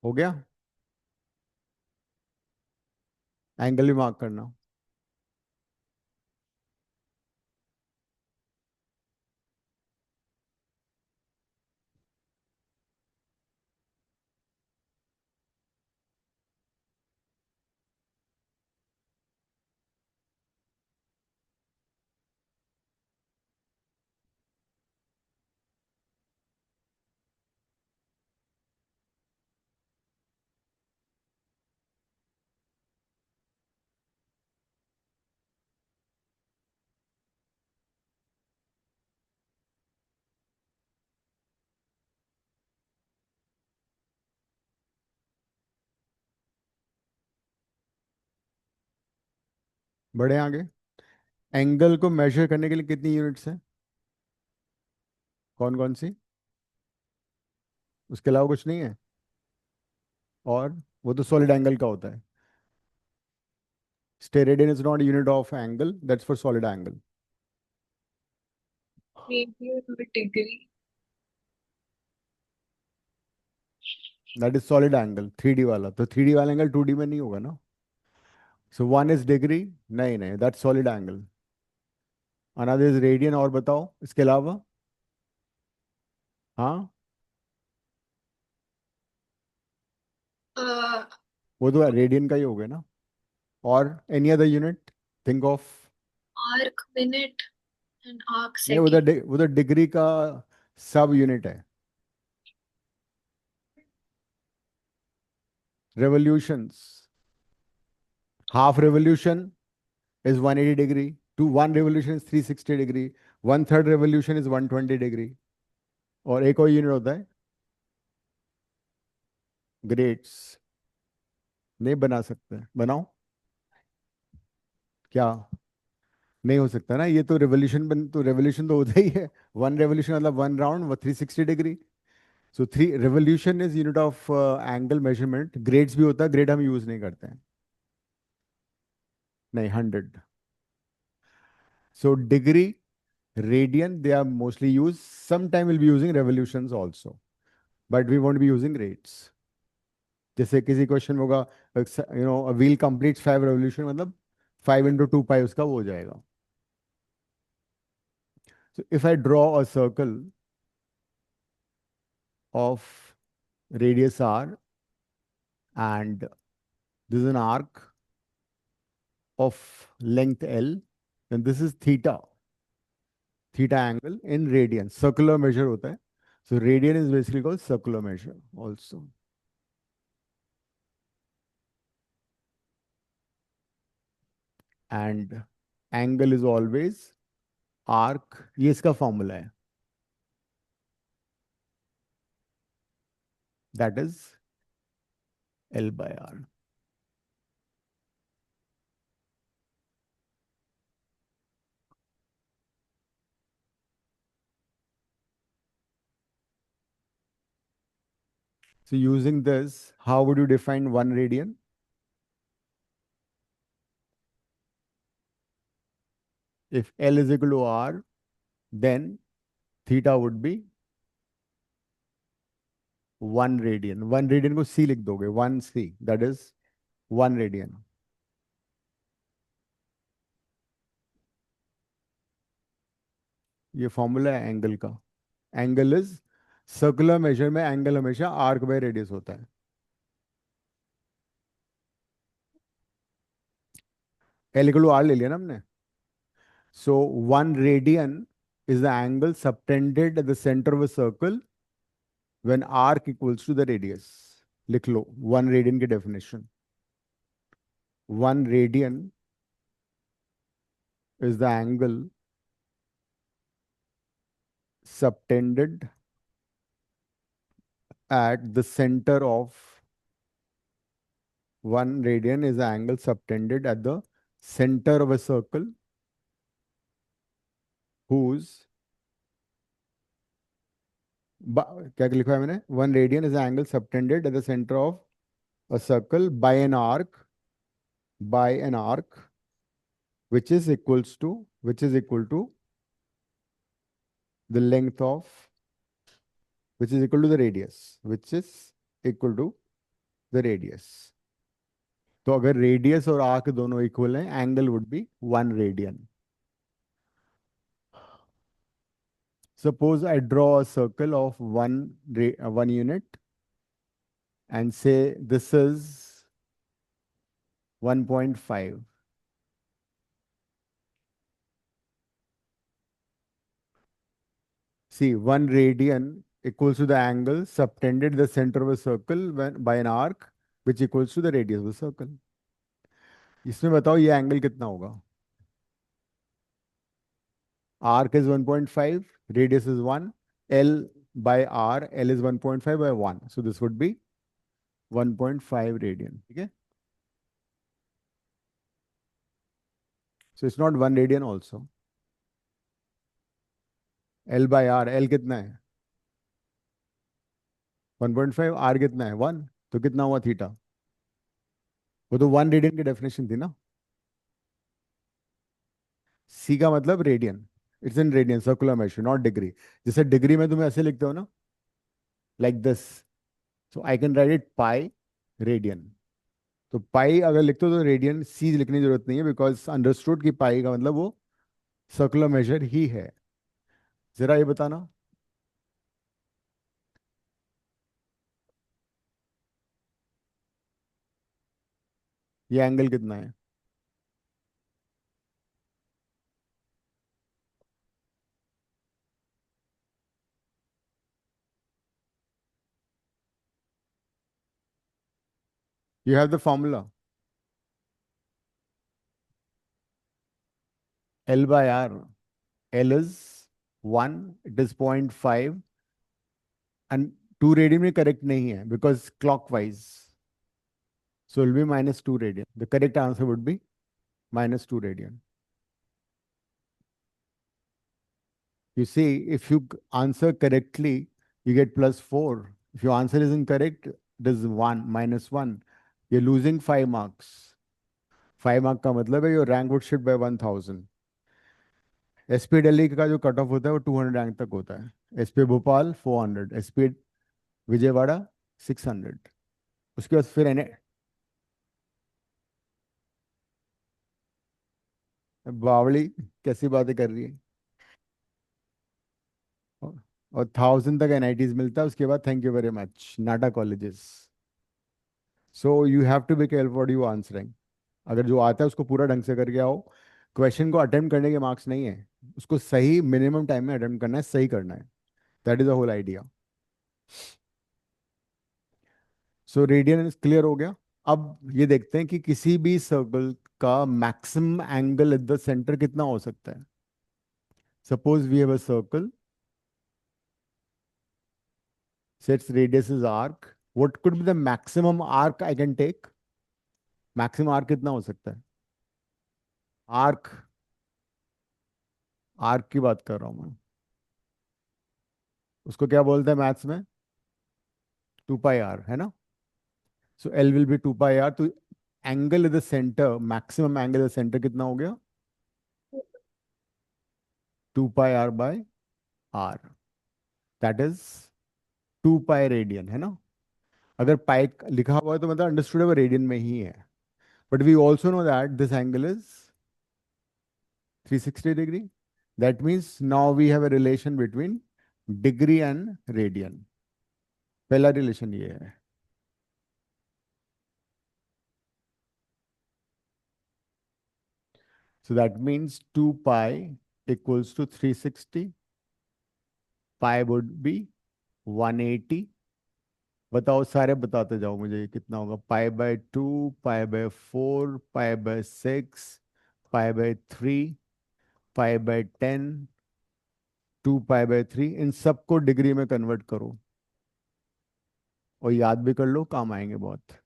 हो गया, एंगल भी मार्क करना। बढ़े आगे। एंगल को मेजर करने के लिए कितनी यूनिट्स हैं, कौन कौन सी, उसके अलावा कुछ नहीं है। और वो तो सॉलिड एंगल का होता है। Steradian is not unit of angle, that's for solid angle. Radian or degree. That is solid angle, 3D वाला, तो 3D वाला एंगल 2D में नहीं होगा ना। सो वन इज डिग्री, नहीं नहीं, that's solid angle. Another is radian, और बताओ इसके अलावा। हाँ, Uh, वो तो रेडियन का ही हो गया ना। और any other unit, think of. arc minute and arc नहीं, second. वो तो डिग्री का सब यूनिट है। Revolutions, half revolution is 180 degree, to one revolution is 360 degree, one third revolution is 120 degree. और एक और यूनिट होता है ग्रेड्स। नहीं बना सकते, बनाओ। क्या, नहीं हो सकता ना, ये तो रेवोल्यूशन बन, तो रेवोल्यूशन तो होता ही है। वन रेवोल्यूशन मतलब वन राउंड, वो 360 degree. So three revolution is unit of angle measurement. Grades भी होता है, ग्रेड हम यूज नहीं करते हैं। नहीं, 100। So degree, radian, they are mostly used. Sometime we'll be using revolutions also, but we won't be using rates. जैसे किसी क्वेश्चन होगा, व्हील कंप्लीट्स 5 रेवोल्यूशन, मतलब 5 × 2 पाई उसका वो हो जाएगा। So if I draw a circle of radius r, and this is an arc of length l, then this is theta, theta angle in radian, circular measure होता है। So radian is basically called circular measure also. And angle is always arc, ये इसका formula है, that is L/R। So using this, how would you define 1 radian? If L is equal to R, then theta would be 1 radian. 1 radian को C लिख दोगे, 1 C, that is 1 radian. ये formula है angle का. Angle is, circular major में angle हमेशा arc by radius होता है. एल इक्वल टू आर ले लिया ना हमने. सो 1 radian is the angle subtended at the center of a circle when arc equals to the radius. लिख लो 1 radian की definition. 1 radian is the angle subtended at the center of 1 radian is the angle subtended at the center of a circle whose क्या लिखा है मैंने? 1 radian is the angle subtended at the center of a circle by an arc which is equal to the length of, which is equal to the radius, which is equal to the radius. तो अगर radius और arc दोनों equal हैं, angle would be 1 radian. Suppose I draw a circle of one unit and say this is 1.5. See, 1 radian equals to the angle subtended the center of a circle by an arc which equals to the radius of the circle. इसमें बताओ ये angle कितना होगा? Arc is 1.5, radius is 1, L by R, L is 1.5 by 1. So this would be 1.5 radian. Okay? So it's not 1 radian also. L by R, L कितना है? 1.5, R कितना है? 1. तो कितना हुआ थीटा? वो तो 1 radian की डेफिनेशन थी ना. C का मतलब radian. It's in radian, circular measure, not degree. जैसे डिग्री में तुम्हें ऐसे लिखते हो ना, like this. So I can write it pi radian. तो पाई अगर लिखते हो तो रेडियन सी लिखने की जरूरत नहीं है, बिकॉज अंडरस्टूड की पाई का मतलब वो सर्कुलर मेजर ही है. जरा ये बताना, ये एंगल कितना है? You have the formula. L by r, l is 1, it is 0.5 and 2 radian में करेक्ट नहीं है because clockwise. So it will be minus 2 radian. The correct answer would be minus 2 radian. You see, if you answer correctly, you get plus 4. If your answer is incorrect, it is 1, minus 1. You're losing 5 marks. 5 mark का मतलब है your rank would shift by 1000. SP Delhi का जो cut off होता है वो 200 rank तक होता है. SP Bhopal 400, SP Vijayawada 600. उसके बाद फिर एन बावड़ी कैसी बातें कर रही है. और 1000 तक एनआईटीज मिलता है. उसके बाद thank you very much NATA colleges. So you have to be careful what you answering. अगर जो आता है उसको पूरा ढंग से करके आओ. क्वेश्चन को अटेम्प्ट करने के मार्क्स नहीं है, उसको सही मिनिमम टाइम में अटेम्प्ट करना है, सही करना है. That is the whole idea. So radian clear हो गया. अब ये देखते हैं कि किसी भी सर्कल का maximum angle at the centre कितना हो सकता है. Suppose we have a circle, sets radius is arc. What could be the maximum arc I can take? Maximum arc कितना हो सकता है? आर्क, आर्क की बात कर रहा हूं मैं. उसको क्या बोलते हैं मैथ्स में? टू पाई आर है ना. So l will be two pi r. तो angle is the centre, maximum angle is the centre कितना हो गया? Two pi r by r. That is two pi radian है ना. अगर पाई लिखा हुआ है तो मतलब अंडरस्टूड है वो रेडियन में ही है. But we also know that this angle is 360 degree. That means now we have a relation between degree and radian. पहला रिलेशन ये है. So that means 2 pi equals to 360. Pi would be 180. बताओ सारे बताते जाओ मुझे ये कितना होगा. Pi by 2, pi by 4, pi by 6, pi by 3, pi by 10, 2 pi by 3. इन सबको डिग्री में कन्वर्ट करो और याद भी कर लो, काम आएंगे बहुत.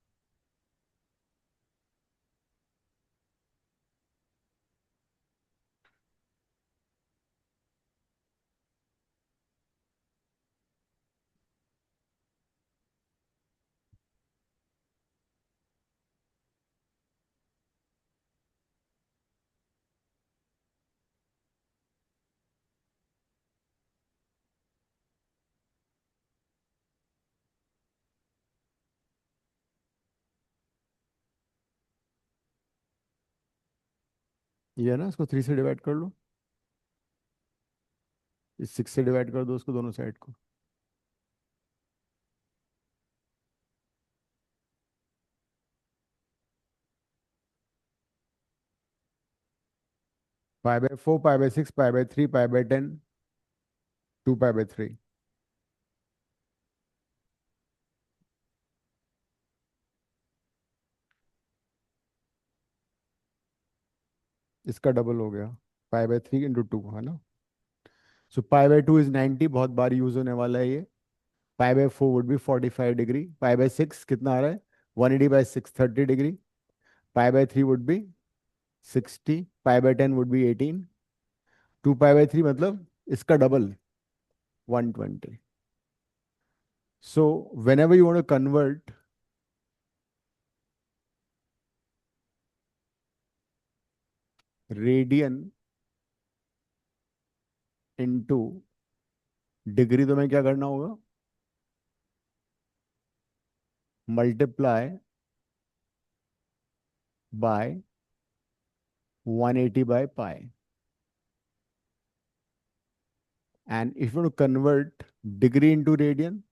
ये है ना, इसको 3 से डिवाइड कर लो. इस 6 से डिवाइड कर दो उसको, दोनों साइड को. पाई by 4, pi by 6, pi by 3, pi by 10, 2 pi by 3. इसका डबल हो गया. पाई बाय 3 × 2 है ना. सो पाई बाय 2 इज 90, बहुत बार यूज होने वाला है ये. Pi by 4 would be 45 degree. Pi by 6 कितना आ रहा है? 180/6, 30 degree. Pi by 3 would be 60. Pi by 10 would be 18. 2 pi by 3 मतलब इसका double, 120. So whenever you want to convert radian into degree, तो मैं क्या करना होगा? मल्टीप्लाई बाय 180/पाई. And if you want to convert degree into radian,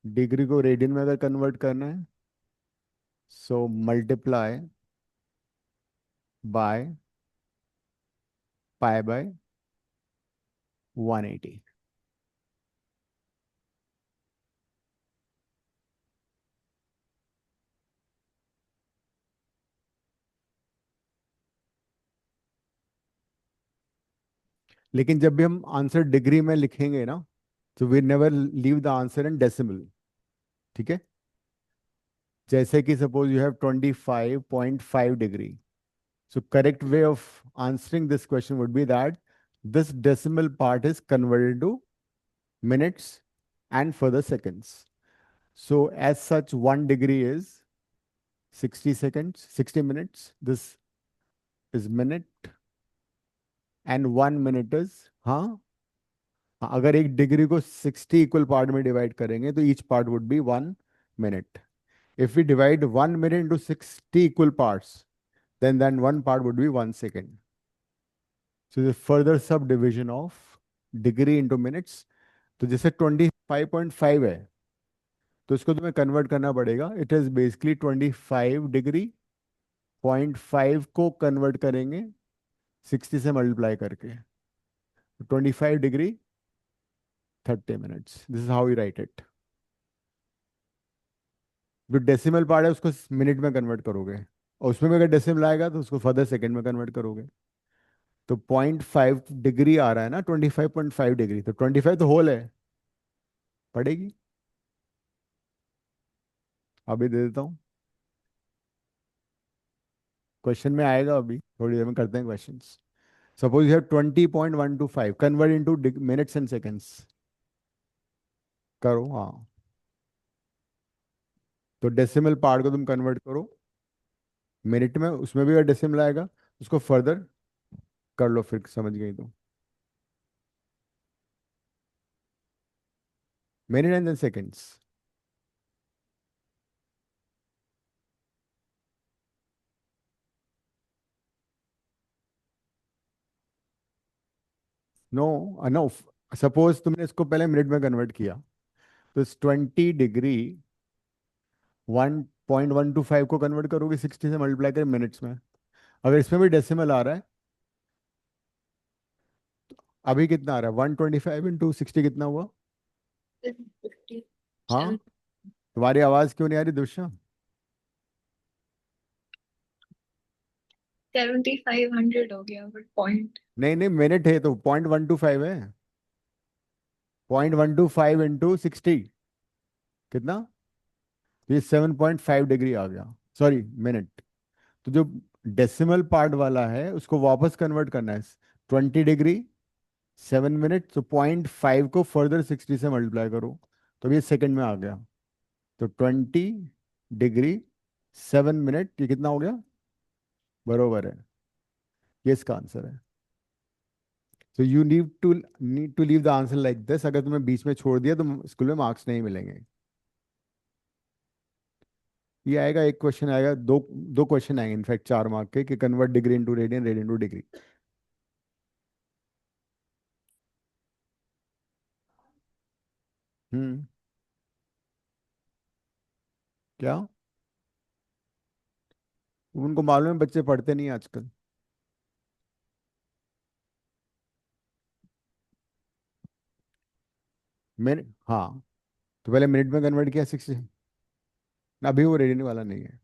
degree को radian में अगर कन्वर्ट करना है, so multiply by pi by 180. लेकिन जब भी हम आंसर डिग्री में लिखेंगे ना, तो we never leave the answer in decimal. ठीक है. जैसे कि suppose you have 25.5 degree. So correct way of answering this question would be that this decimal part is converted to minutes and further seconds. So as such, 1 degree is 60 seconds, 60 minutes. This is minute and 1 minute is, हाँ. हाँ, अगर एक degree को 60 equal part में divide करेंगे तो each part would be 1 minute. If we divide 1 minute into 60 equal parts, then 1 part would be 1 second. So the further subdivision of degree into minutes. तो जैसे 25.5 है, तो इसको तुम्हें कन्वर्ट करना पड़ेगा. It is basically 25 degree. 0.5 को कन्वर्ट करेंगे 60 से मल्टीप्लाई करके. 25 degree 30 minutes. This is how you write it. जो डेसिमल पार्ट है उसको मिनट में कन्वर्ट करोगे, और उसमें भी अगर डेसिमल आएगा तो उसको फर्दर सेकंड में कन्वर्ट करोगे. तो 0.5 डिग्री आ रहा है ना, 25.5 डिग्री, तो 25 तो होल है. पड़ेगी. अभी दे देता हूँ. क्वेश्चन में आएगा, अभी थोड़ी देर में करते हैं questions. Suppose you have 20.125, convert into minutes and seconds. करो हाँ। तो डेसिमल पार्ट को तुम कन्वर्ट करो मिनट में, उसमें भी डेसिमल आएगा, उसको फर्दर कर लो फिर, समझ गई तो। Minute and then seconds. No, no, suppose तुमने इसको पहले मिनट में कन्वर्ट किया, तो इस 20 डिग्री 1.125 को कन्वर्ट करोगे 60 से मल्टीप्लाई करें मिनट्स में। अगर इसमें भी डेसिमल आ रहा है, अभी कितना आ रहा है, 125 × 60 कितना हुआ? 50, हाँ, तुम्हारी आवाज क्यों नहीं आ रही दुष्या? 7500 हो गया बट पॉइंट। नहीं नहीं, मिनट है तो 0.125 है। 0.125 × 60 कितना? तो ये 7.5 डिग्री आ गया, सॉरी मिनट। तो जो डेसिमल पार्ट वाला है उसको वापस कन्वर्ट करना है, 20 डिग्री 7 मिनट, तो 0.5 को फर्दर 60 से मल्टीप्लाई करो, तो ये सेकंड में आ गया। तो 20 डिग्री 7 मिनट, ये कितना हो गया? बरोबर है, ये इसका आंसर है। तो you need to leave the answer like this. अगर तुम्हें बीच में छोड़ दिया तो स्कूल में मार्क्स नहीं मिलेंगे। ये आएगा, एक क्वेश्चन आएगा, दो दो क्वेश्चन आएंगे इनफैक्ट 4 मार्क के, कि convert degree into radian, radian to degree. Hmm. क्या? उनको मालूम है बच्चे पढ़ते नहीं आजकल। मैंने, हाँ, तो पहले मिनट में कन्वर्ट किया 60। अभी वो रेडियन वाला नहीं है।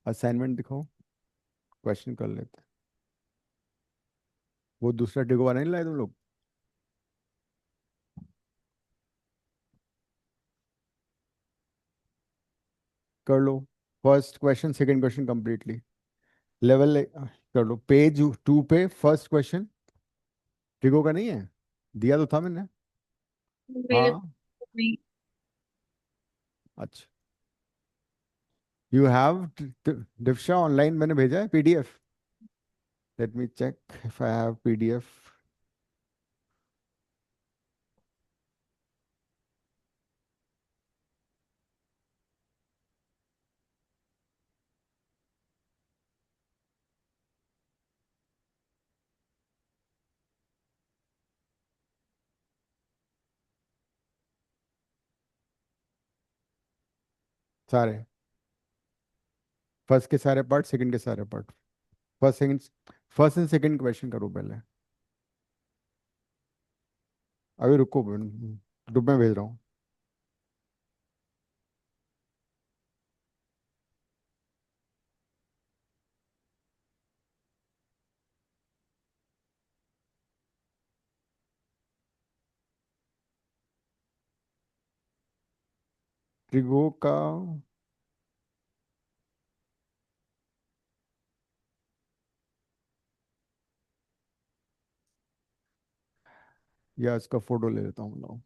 असाइनमेंट दिखाओ, क्वेश्चन कर लेते हैं। वो दूसरा टिको नहीं लाए तुम लोग? कर लो, first question second question completely. Level कर लो, पेज 2 पे फर्स्ट क्वेश्चन। टिको का नहीं है? दिया तो था मैंने। मेरे हाँ, में अच्छा। यू हैव दिव्शा ऑनलाइन मैंने भेजा है PDF. Let me check if I have PDF. सारे, फर्स्ट के सारे पार्ट, सेकंड के सारे part. First second, first and second question करो पहले। अभी रुको, ग्रुप में भेज रहा हूँ। ट्रिगो का, या इसका फोटो ले लेता हूँ ना।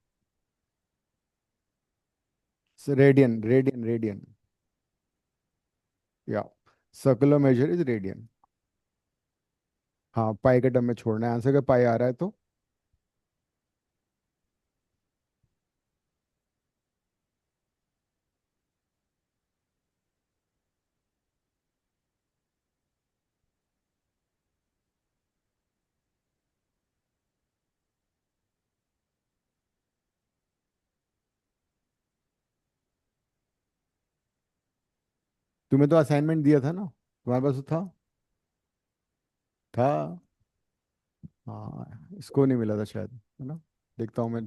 Radian, radian, radian. या सर्कुलर मेजर इज रेडियन। हाँ, पाई के टर्म में छोड़ना है आंसर, का पाई आ रहा है तो। तुम्हें तो असाइनमेंट दिया था ना, तुम्हारे पास तो था। हाँ, इसको नहीं मिला था शायद, है ना? देखता हूँ मैं,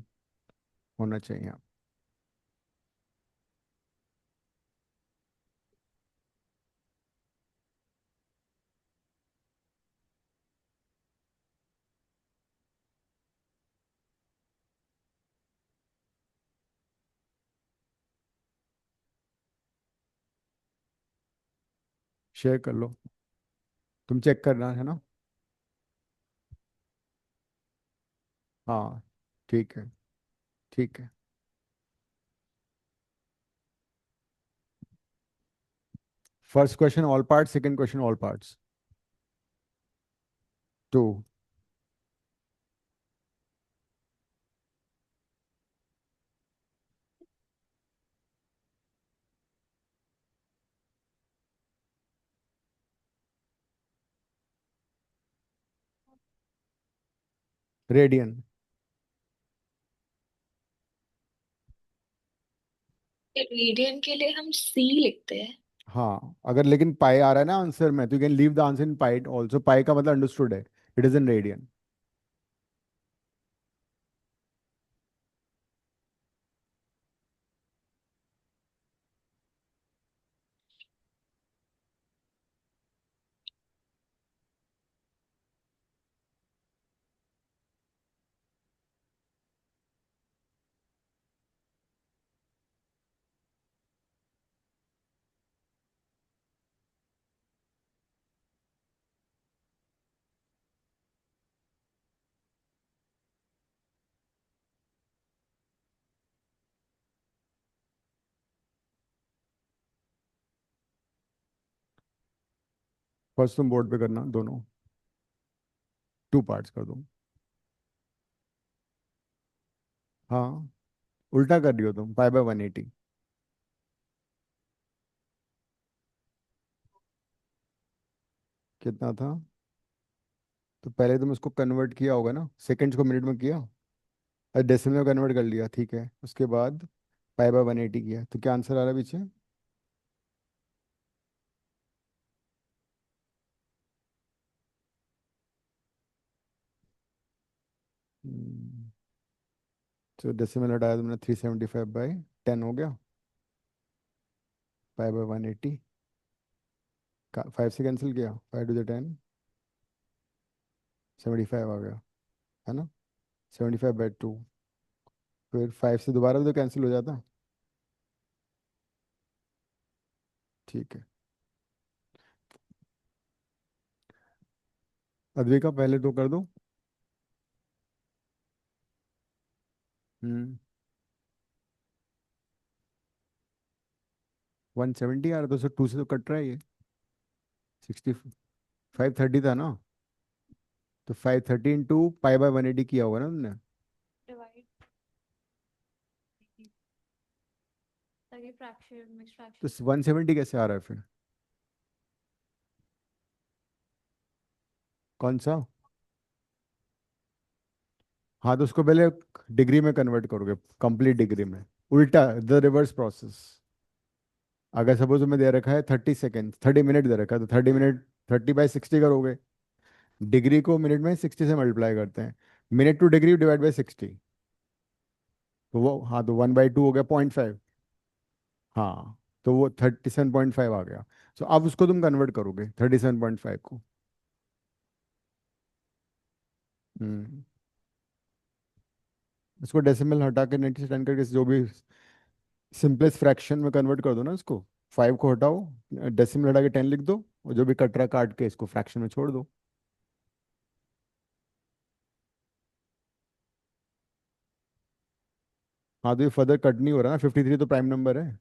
होना चाहिए। शेयर कर लो, तुम चेक करना है ना। हाँ ठीक है, ठीक है। First question all parts, second question all parts. Two. Radian. Radian के लिए हम सी लिखते हैं। हाँ, अगर लेकिन पाई आ रहा है ना आंसर में, तो you can leave the answer in pi also. Pi का मतलब अंडरस्टूड है, it is in radian. First तुम बोर्ड पे करना दोनों, टू पार्ट्स कर दो। हाँ, उल्टा कर रही हो तुम, पाई बाय 180। कितना था? तो पहले तुम इसको कन्वर्ट किया होगा ना, सेकंड्स को मिनट में किया, और डेसिमल में कन्वर्ट कर लिया, ठीक है। उसके बाद पाई बाय 180 किया, तो क्या आंसर आ रहा है पीछे? हम्म, तो डेसिमल हटाया तुमने, 375/10 हो गया। पाई बाय 180, 5 से कैंसिल किया, 5 to the 10, 75 आ गया, है ना? 75/2। फिर 5 से दोबारा भी तो कैंसिल हो जाता। ठीक है। अद्विका पहले तो कर दो। 170 आ रहा, तो 2 से तो कट रहा है ये। 530 था ना? तो 530 × पाई बाय 180 किया होगा ना तुमने? डिवाइड, ताकि फ्रैक्शन मिक्स तो फ्रैक्शन। 170 कैसे आ रहा है फिर? कौन सा? हाँ, तो उसको पहले डिग्री में कन्वर्ट करोगे, कंप्लीट डिग्री में। उल्टा, द रिवर्स प्रोसेस। अगर सपोज तुम्हें दे रखा है 30 सेकेंड, 30 मिनट दे रखा है, तो 30 मिनट 30/60 करोगे। डिग्री को मिनट में 60 से मल्टीप्लाई करते हैं। Minute two degree divide by 60। तो वो, हाँ, तो 1/2 हो गया, 0.5। हाँ, तो वो 37.5 आ गया। सो अब उसको तुम कन्वर्ट करोगे 37.5 को। हम्म। इसको डेसिमल हटा के 90 से 10 करके जो भी सिंपलेस्ट फ्रैक्शन में कन्वर्ट कर दो ना इसको। 5 को हटाओ, डेसिमल हटा के 10 लिख दो, और जो भी कट रहा काट के इसको फ्रैक्शन में छोड़ दो। हाँ, तो ये फर्दर कट नहीं हो रहा ना, 53 तो प्राइम नंबर है,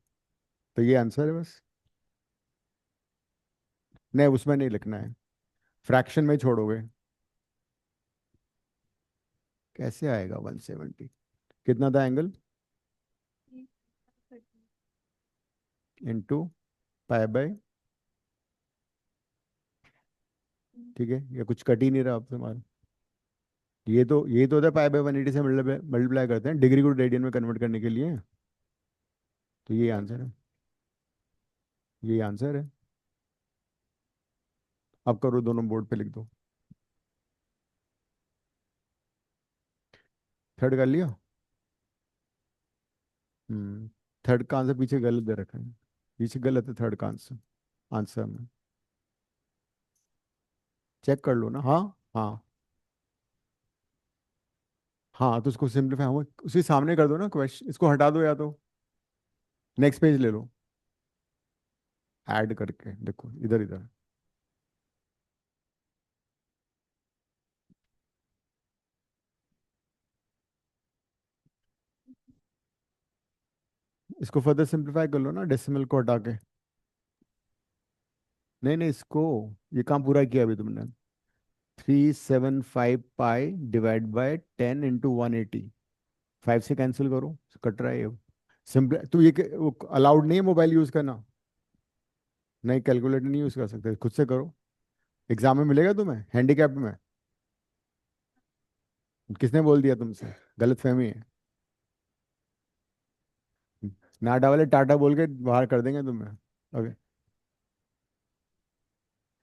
तो ये आंसर है बस। नहीं, उसमें नहीं लिखना है, फ्रैक्शन में ही छोड़ोगे। कैसे आएगा 170? कितना था एंगल? इंटू पाई बाय, ठीक है, ये कुछ कट ही नहीं रहा आपसे हमारा। ये तो होता है, पाई बाय 180 से मल्टीप्लाई मल्टीप्लाई करते हैं डिग्री को रेडियन में कन्वर्ट करने के लिए। तो ये आंसर है, ये आंसर है। अब करो, दोनों बोर्ड पे लिख दो। थर्ड कर लिया? हम्म। थर्ड का आंसर पीछे गलत दे रखा है, पीछे गलत है थर्ड का आंसर, आंसर में। चेक कर लो ना, हाँ। हाँ। हाँ, तो उसको सिंप्लीफाई हो उसी सामने कर दो ना क्वेश्चन, इसको हटा दो, या तो नेक्स्ट पेज ले लो, ऐड करके देखो, इधर इधर। इसको फर्दर सिंप्लीफाई कर लो ना, डेसिमल को हटा के। नहीं नहीं, इसको, ये काम पूरा किया अभी तुमने। 375 पाई डिवाइड बाय 10 × 180। 5 से कैंसिल करो, कट रहा है ये। सिंपल, तू ये अलाउड नहीं है मोबाइल यूज करना। नहीं, कैलकुलेटर नहीं यूज कर सकते, खुद से करो। एग्जाम में मिलेगा तुम्हें, हैंडीकैप में। किसने बोल दिया तुमसे? गलत फहमी है। नाटा वाले टाटा बोल के बाहर कर देंगे तुम्हें। ओके।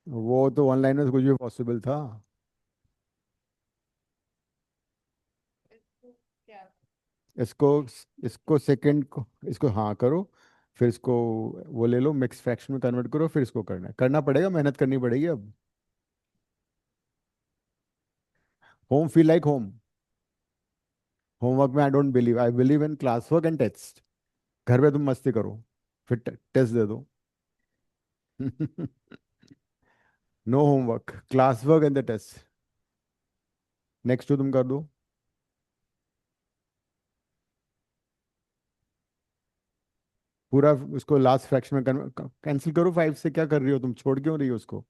वो तो ऑनलाइन में कुछ भी पॉसिबल था। इसको इसको सेकंड को, इसको हाँ करो, फिर इसको वो ले लो, मिक्स फ्रैक्शन में कन्वर्ट करो, फिर इसको करना पड़ेगा, मेहनत करनी पड़ेगी अब। Home feel like home. Homework में I don't believe, I believe in class work and test. घर पे तुम मस्ती करो, फिर टेस्ट दे दो। No homework, class work and the test. Next तो तुम कर दो। पूरा उसको लास्ट फ्रैक्शन में कैंसिल करो। 5 से क्या कर रही हो तुम, छोड़ क्यों रही हो उसको?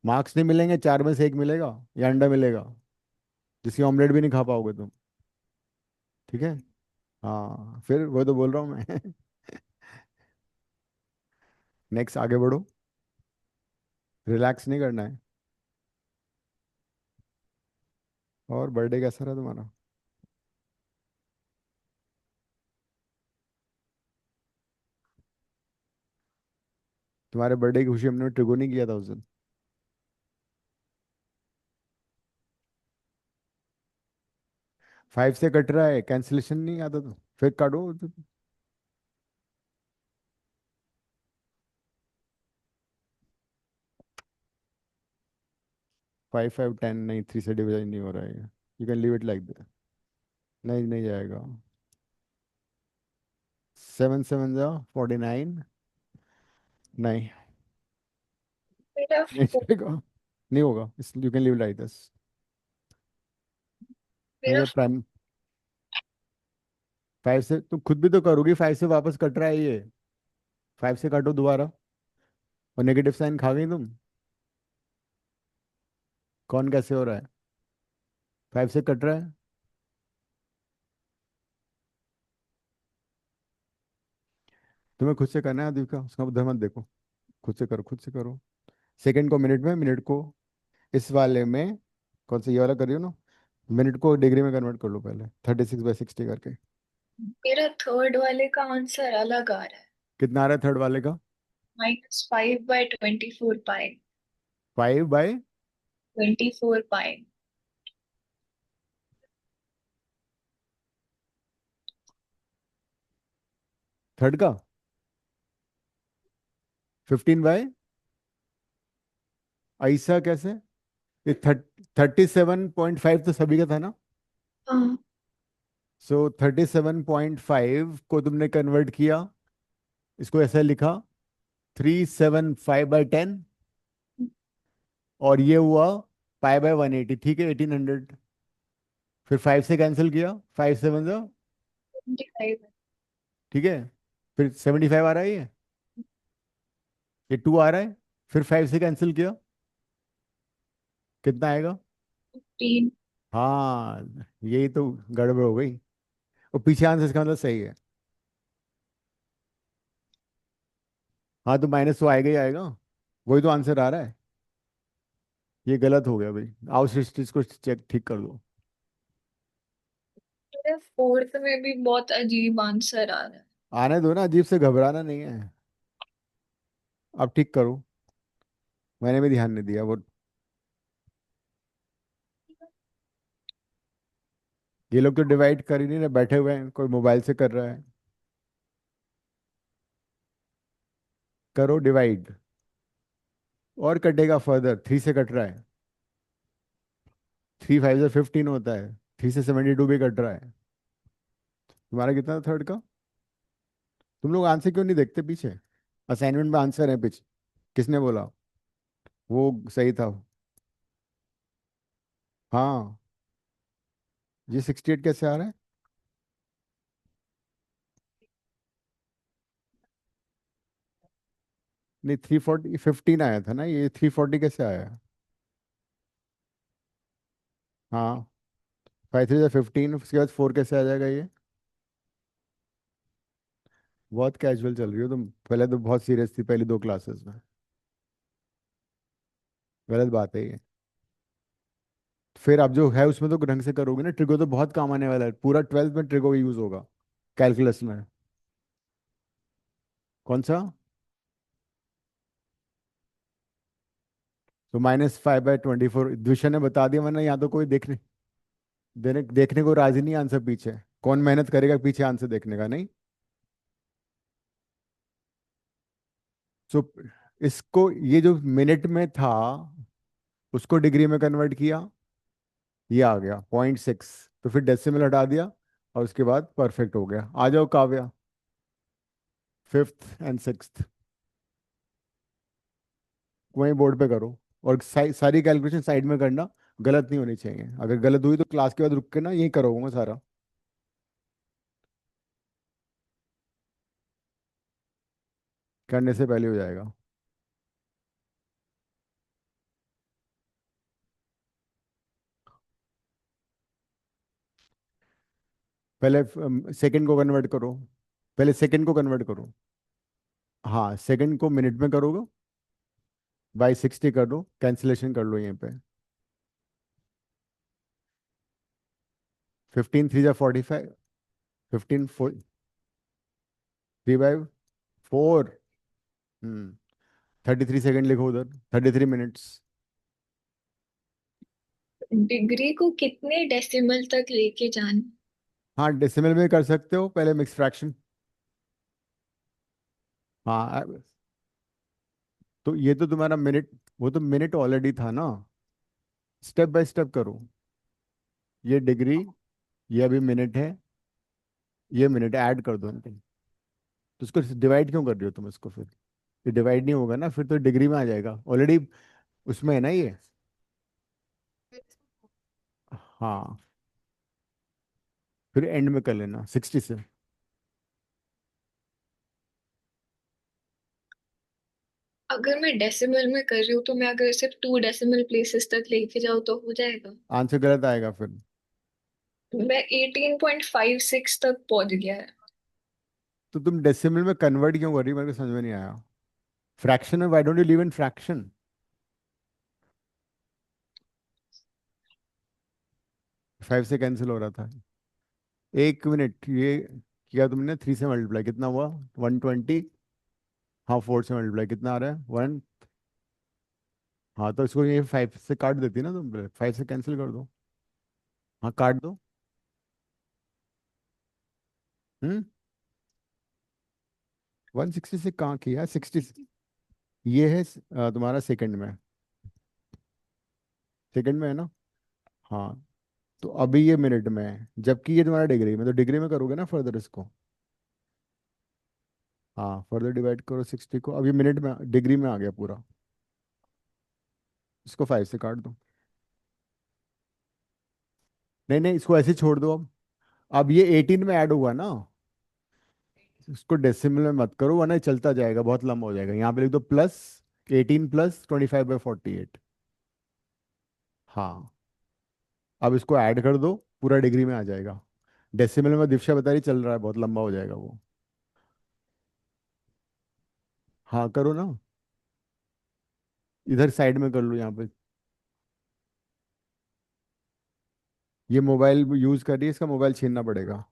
मार्क्स नहीं मिलेंगे, 4 में से 1 मिलेगा, या अंडा मिलेगा, जिसकी ऑमलेट भी नहीं खा पाओगे तुम। ठीक है। हाँ, फिर वो तो बोल रहा हूँ मैं। नेक्स्ट, आगे बढ़ो। रिलैक्स नहीं करना है। और बर्थडे कैसा रहा तुम्हारा? तुम्हारे बर्थडे की खुशी हमने ट्रिगो नहीं किया था उस दिन। 5 से कट रहा है, कैंसिलेशन नहीं आता तो फिर काटो। 5 5 10 नहीं, 3 से डिवाइड नहीं हो रहा है। You can leave it like that. नहीं, नहीं जाएगा। 7 7 जा 49। नहीं, मेरा नहीं फो- जाएगा, नहीं होगा, इस you can leave like this. नहीं, मेरा ये प्राइम। 5 से तुम खुद भी तो करोगी, 5 से वापस कट रहा है ये। 5 से काटो दोबारा, और नेगेटिव साइन खा गई तुम। कौन कैसे हो रहा है? 5 से कट रहा है। तुम्हें खुद से करना है दीपिका, उसका उधर मत देखो। खुद से करो, खुद से करो। सेकंड को मिनट में, मिनट को इस वाले में, कौन सा ये वाला कर रही हो ना, मिनट को डिग्री में कन्वर्ट कर लो पहले, 36/60 करके। मेरा थर्ड वाले का आंसर अलग आ रहा है। कितना आ रहा है थर्ड वाले का? -5/24 पाई। 5/। 24 पाई। थर्ड का 15/। ऐसा कैसे? ये 37.5 तो सभी का था ना। हाँ। सो 37.5 को तुमने कन्वर्ट किया, इसको ऐसा लिखा, 375/10। और ये हुआ π/180, ठीक है, 1800। फिर 5 से कैंसिल किया, 5 7 जो, 25। ठीक है। फिर 75 आ रहा है ये 2 आ रहा है। फिर 5 से कैंसिल किया, कितना आएगा? 3। हाँ, यही तो गड़बड़ हो गई। और पीछे आंसर इसका मतलब सही है। हाँ, तो माइनस तो आएगा ही आएगा, वही तो आंसर आ रहा है। ये गलत हो गया भाई। आओ सृष्टि, इसको चेक ठीक कर दो। मेरे फोर्थ में भी बहुत अजीब आंसर आ रहा है। आने दो ना, अजीब से घबराना नहीं है। अब ठीक करो, मैंने भी ध्यान नहीं दिया वो। ये लोग तो डिवाइड कर ही नहीं रहे, बैठे हुए हैं, कोई मोबाइल से कर रहा है। करो डिवाइड। और कटेगा फर्दर, 3 से कट रहा है। 3 5 15 होता है, 3 से 72 भी कट रहा है। तुम्हारा कितना था थर्ड का? तुम लोग आंसर क्यों नहीं देखते पीछे? असाइनमेंट में आंसर है पीछे। किसने बोला? वो सही था। हाँ। ये 68 कैसे आ रहा है? नहीं, 340, 15 आया था ना, ये 340 कैसे आया? हाँ, 5 3 15, उसके बाद 4 कैसे आ जाएगा ये? बहुत कैजुअल चल रही हो तुम, पहले तो बहुत सीरियस थी पहली 2 क्लासेस में। गलत बात है ये। फिर अब जो है उसमें तो ढंग से करोगे ना, ट्रिगो तो बहुत काम आने वाला है, पूरा 12th में ट्रिगो यूज होगा, कैलकुलस में। कौन सा? तो -5/24 द्विशा ने बता दिया, वरना यहाँ तो कोई देखने को राजी नहीं आंसर पीछे। कौन मेहनत करेगा पीछे आंसर देखने का, नहीं। सो इसको, ये जो मिनट में था उसको डिग्री में कन्वर्ट किया, ये आ गया 0.6। तो फिर डेसिमल हटा दिया, और उसके बाद परफेक्ट हो गया। आ जाओ काव्या, 5th एंड 6th वहीं बोर्ड पे करो। और सारी कैलकुलेशन साइड में करना, गलत नहीं होनी चाहिए। अगर गलत हुई तो क्लास के बाद रुक के ना यही करोगे सारा, करने से पहले हो जाएगा। पहले सेकंड को कन्वर्ट करो, पहले सेकंड को कन्वर्ट करो। हाँ, सेकंड को मिनट में करोगे, बाई 60 कर दो, कैंसिलेशन कर लो यहीं पे। 15 3 जा 45, 15 3/4। 33 सेकेंड लिखो उधर, 33 मिनट्स। डिग्री को कितने डेसिमल तक लेके जाना? हाँ, डेसिमल में कर सकते हो, पहले मिक्स फ्रैक्शन। हाँ, तो ये तो तुम्हारा मिनट, वो तो मिनट ऑलरेडी था ना। स्टेप बाय स्टेप करो। ये डिग्री, ये अभी मिनट है, ये मिनट ऐड कर दो इनको। तो इसको डिवाइड क्यों कर रही हो तुम इसको फिर? ये डिवाइड नहीं होगा ना, फिर तो डिग्री में आ जाएगा ऑलरेडी, उसमें है ना ये। हाँ, फिर एंड में कर लेना 60 से। अगर मैं डेसिमल में कर रही हूँ तो मैं अगर सिर्फ 2 डेसिमल प्लेसेस तक लेके जाऊँ तो हो जाएगा? आंसर गलत आएगा फिर। मैं 18.56 तक पहुंच गया है। तो तुम डेसिमल में कन्वर्ट क्यों कर रही हो, मेरे को समझ में नहीं आया। फ्रैक्शन में why don't you live in fraction? 5 से कैंसिल हो रहा था। 1 मिनट, ये किया तुमने 3 से मल्टीप्लाई, कितना हुआ? 120। हाँ, 4 से मल्टीप्लाई कितना आ रहा है? 1। हाँ, तो इसको ये 5 से काट देती ना तुम, 5 से कैंसिल कर दो। हाँ, काट दो। 160 से कहाँ किया, 60 से? ये है तुम्हारा सेकंड में, सेकंड में है ना। हाँ, तो अभी ये मिनट में है, जबकि ये तुम्हारा डिग्री में, तो डिग्री में करोगे ना फर्दर इसको। हाँ, फर्दर डिवाइड करो 60 को, अब ये मिनट में डिग्री में आ गया पूरा। इसको 5 से काट दो। नहीं नहीं, इसको ऐसे ही छोड़ दो अब ये 18 में ऐड हुआ ना, इसको डेसिमल में मत करो, वरना ये चलता जाएगा, बहुत लंबा हो जाएगा। यहाँ पे लिख दो +18 + 25/48। हाँ, अब इसको ऐड कर दो, पूरा डिग्री में आ जाएगा। डेसिमल में दीक्षा बता रही चल रहा है, बहुत लंबा हो जाएगा वो। हाँ, करो ना, इधर साइड में कर लो यहाँ पे। ये मोबाइल यूज कर रही है, इसका मोबाइल छीनना पड़ेगा।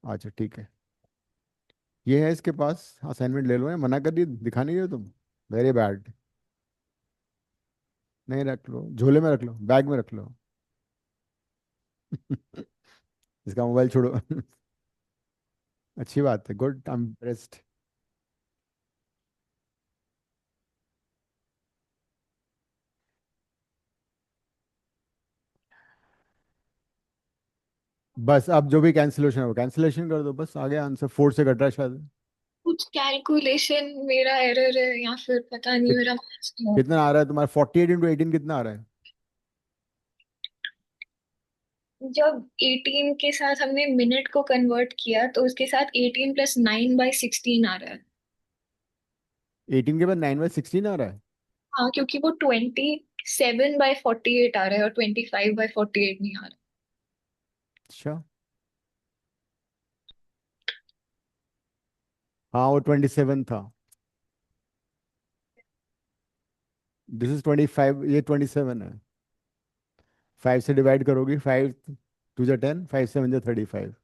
अच्छा ठीक है, ये है इसके पास, असाइनमेंट ले लो। है मना कर रही है, दिखा नहीं रहे हो तुम। Very bad. नहीं, रख लो, झोले में रख लो, बैग में रख लो। इसका मोबाइल छोड़ो। अच्छी बात है, गुड, आई एम इम्प्रेस्ड। बस अब जो भी कैंसिलेशन हो, कैंसिलेशन कर दो, बस आ गया आंसर। 4 से कट रहा है शायद। कुछ कैलकुलेशन मेरा एरर है या फिर पता नहीं कित, मेरा maths क्यों। कितना आ रहा है तुम्हारा? 48 × 18 कितना आ रहा है? जब 18 के साथ हमने मिनट को कन्वर्ट किया तो उसके साथ 18 + 9/16 आ रहा है। 18 के बाद 9/16 आ रहा है। हाँ, क्योंकि वो 27/48 आ रहा है और 25/48 नहीं आ रहा। अच्छा। हाँ वो 27 था। दिस इज 25, ये 27 है। 5 से डिवाइड करोगी, 5 टू जा 10, 5 7 जा 35।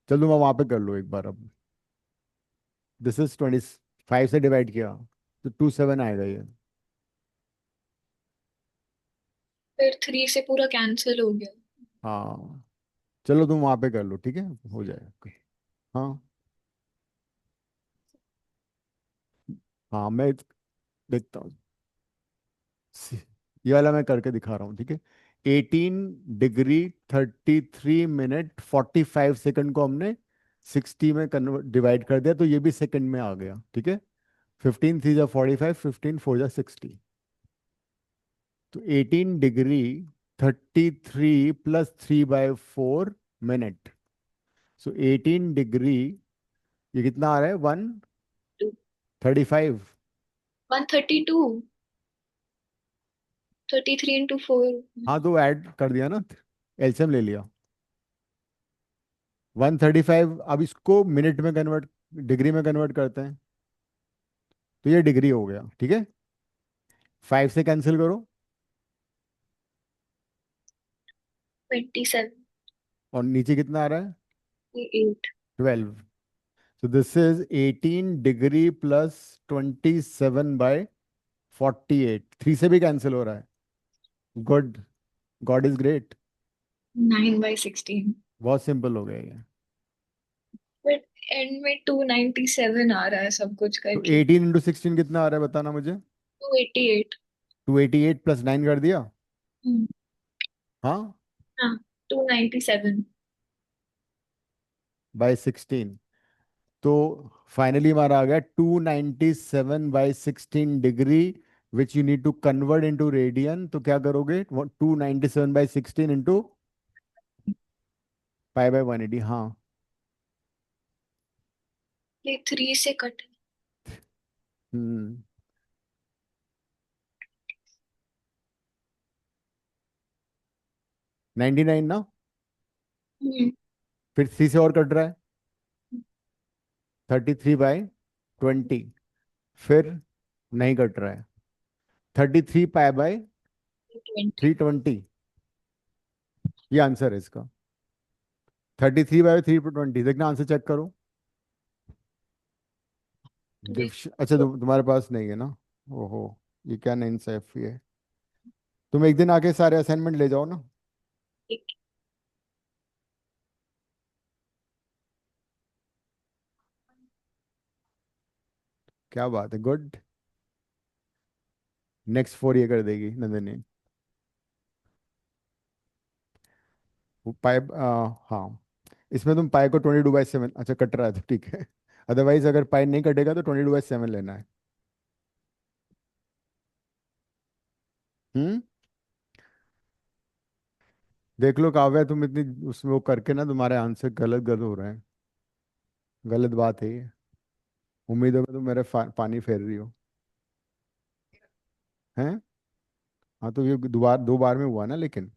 चल तुम वहां पे कर लो एक बार अब। दिस इज 25 से डिवाइड किया तो 27 आएगा ये। फिर 3 से पूरा कैंसिल हो गया। हाँ चलो तुम वहां पे कर लो, ठीक है, हो जाएगा। हाँ। हाँ मैं देखता हूँ। ये वाला मैं करके दिखा रहा हूँ, ठीक है। 18 डिग्री 33 मिनट 45 सेकंड को हमने 60 में कन्वर्ट डिवाइड कर दिया, तो ये भी सेकंड में आ गया, ठीक है। 15 3 जा 45, 15 4 जा 60। तो 18 डिग्री 33 प्लस 3/4 मिनट। सो 18 डिग्री, ये कितना आ रहा है, 135। 132। 33 into 4। हाँ तो ऐड कर दिया ना, एलसीएम ले लिया। 135, अब इसको मिनट में कन्वर्ट, डिग्री में कन्वर्ट करते हैं, तो ये डिग्री हो गया, ठीक है। 5 से कैंसिल करो, 27। और नीचे कितना आ रहा है, 8। 12। so this is 18 degree plus 27/48, 3 से भी कैंसिल हो रहा है। गुड। God is great. 9/16। बहुत सिंपल हो गया ये। बट एंड में 297 आ रहा है सब कुछ तो करके। 18 × 16 कितना आ रहा है बताना मुझे। 288। 288 प्लस 9 कर दिया। हम्म। हाँ, हाँ, 297। बाय 16। तो फाइनली हमारा आ गया 297/16 degree, which you need to convert into radian. तो क्या करोगे, 297/16 इंटू पाई/180। हाँ। ये 3 से कट। हम्म। 99 ना। हम्म। फिर 3 से और कट रहा है, 33/20। फिर नहीं कट रहा है, 20। 33 पाई/320। ये आंसर है इसका, 33/320। देखना आंसर चेक करो। अच्छा तुम्हारे पास नहीं है ना। ओहो, ये क्या नाइंसाफी है। तुम एक दिन आके सारे असाइनमेंट ले जाओ ना। ठीक। क्या बात है, गुड। नेक्स्ट 4 ये कर देगी नंदिनी। वो पाई, हाँ, इसमें तुम पाई को 22/7, अच्छा कट रहा है तो ठीक है। अदरवाइज अगर पाई नहीं कटेगा तो 22/7 लेना है। हम्म। देख लो काव्या, तुम इतनी उसमें वो करके ना तुम्हारे आंसर गलत गलत हो रहे हैं। गलत बात है ये। उम्मीद है तुम मेरे पानी फेर रही हो। हैं। हाँ तो ये दो बार में हुआ ना, लेकिन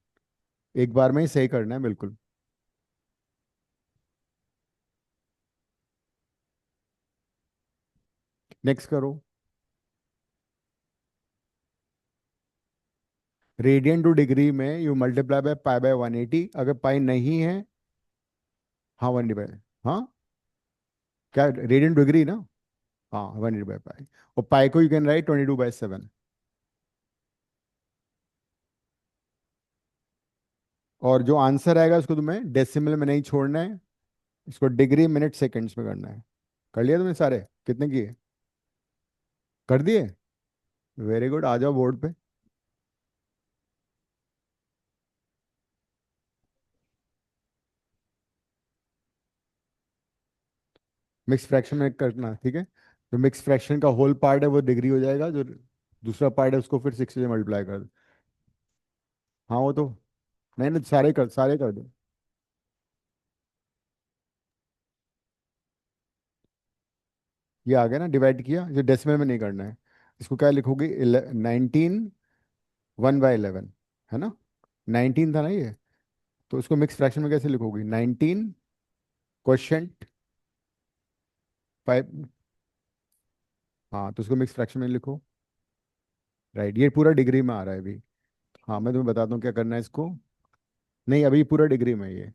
एक बार में ही सही करना है बिल्कुल। नेक्स्ट करो। रेडियन टू डिग्री में यू मल्टीप्लाई बाय पाई/180, अगर पाई नहीं है। हाँ 1/, हाँ, क्या रेडियन डिग्री ना। हाँ 1/पाई, और पाई को यू कैन राइट 22/7। और जो आंसर आएगा उसको तुम्हें डेसिमल में नहीं छोड़ना है, इसको डिग्री मिनट सेकंड्स में करना है। कर लिया तुमने सारे, कितने किए, कर दिए। वेरी गुड, आ जाओ बोर्ड पे। मिक्स फ्रैक्शन में करना, ठीक है। जो मिक्स फ्रैक्शन का होल पार्ट है वो डिग्री हो जाएगा, जो दूसरा पार्ट है उसको फिर 60 से मल्टीप्लाई कर दो। हाँ वो तो, नहीं नहीं, सारे कर दो। ये आ गया ना, डिवाइड किया, ये डेसिमल में नहीं करना है। इसको क्या लिखोगे, 19 1/11, है ना? 19 था ना ये, तो उसको मिक्स फ्रैक्शन में कैसे लिखोगी, 19 क्वोशंट 5। हाँ, तो उसको मिक्स फ्रैक्शन में लिखो। राइट, ये पूरा डिग्री में आ रहा है अभी। हाँ, मैं तुम्हें बताता हूँ क्या करना है इसको। नहीं, अभी पूरा डिग्री में है ये।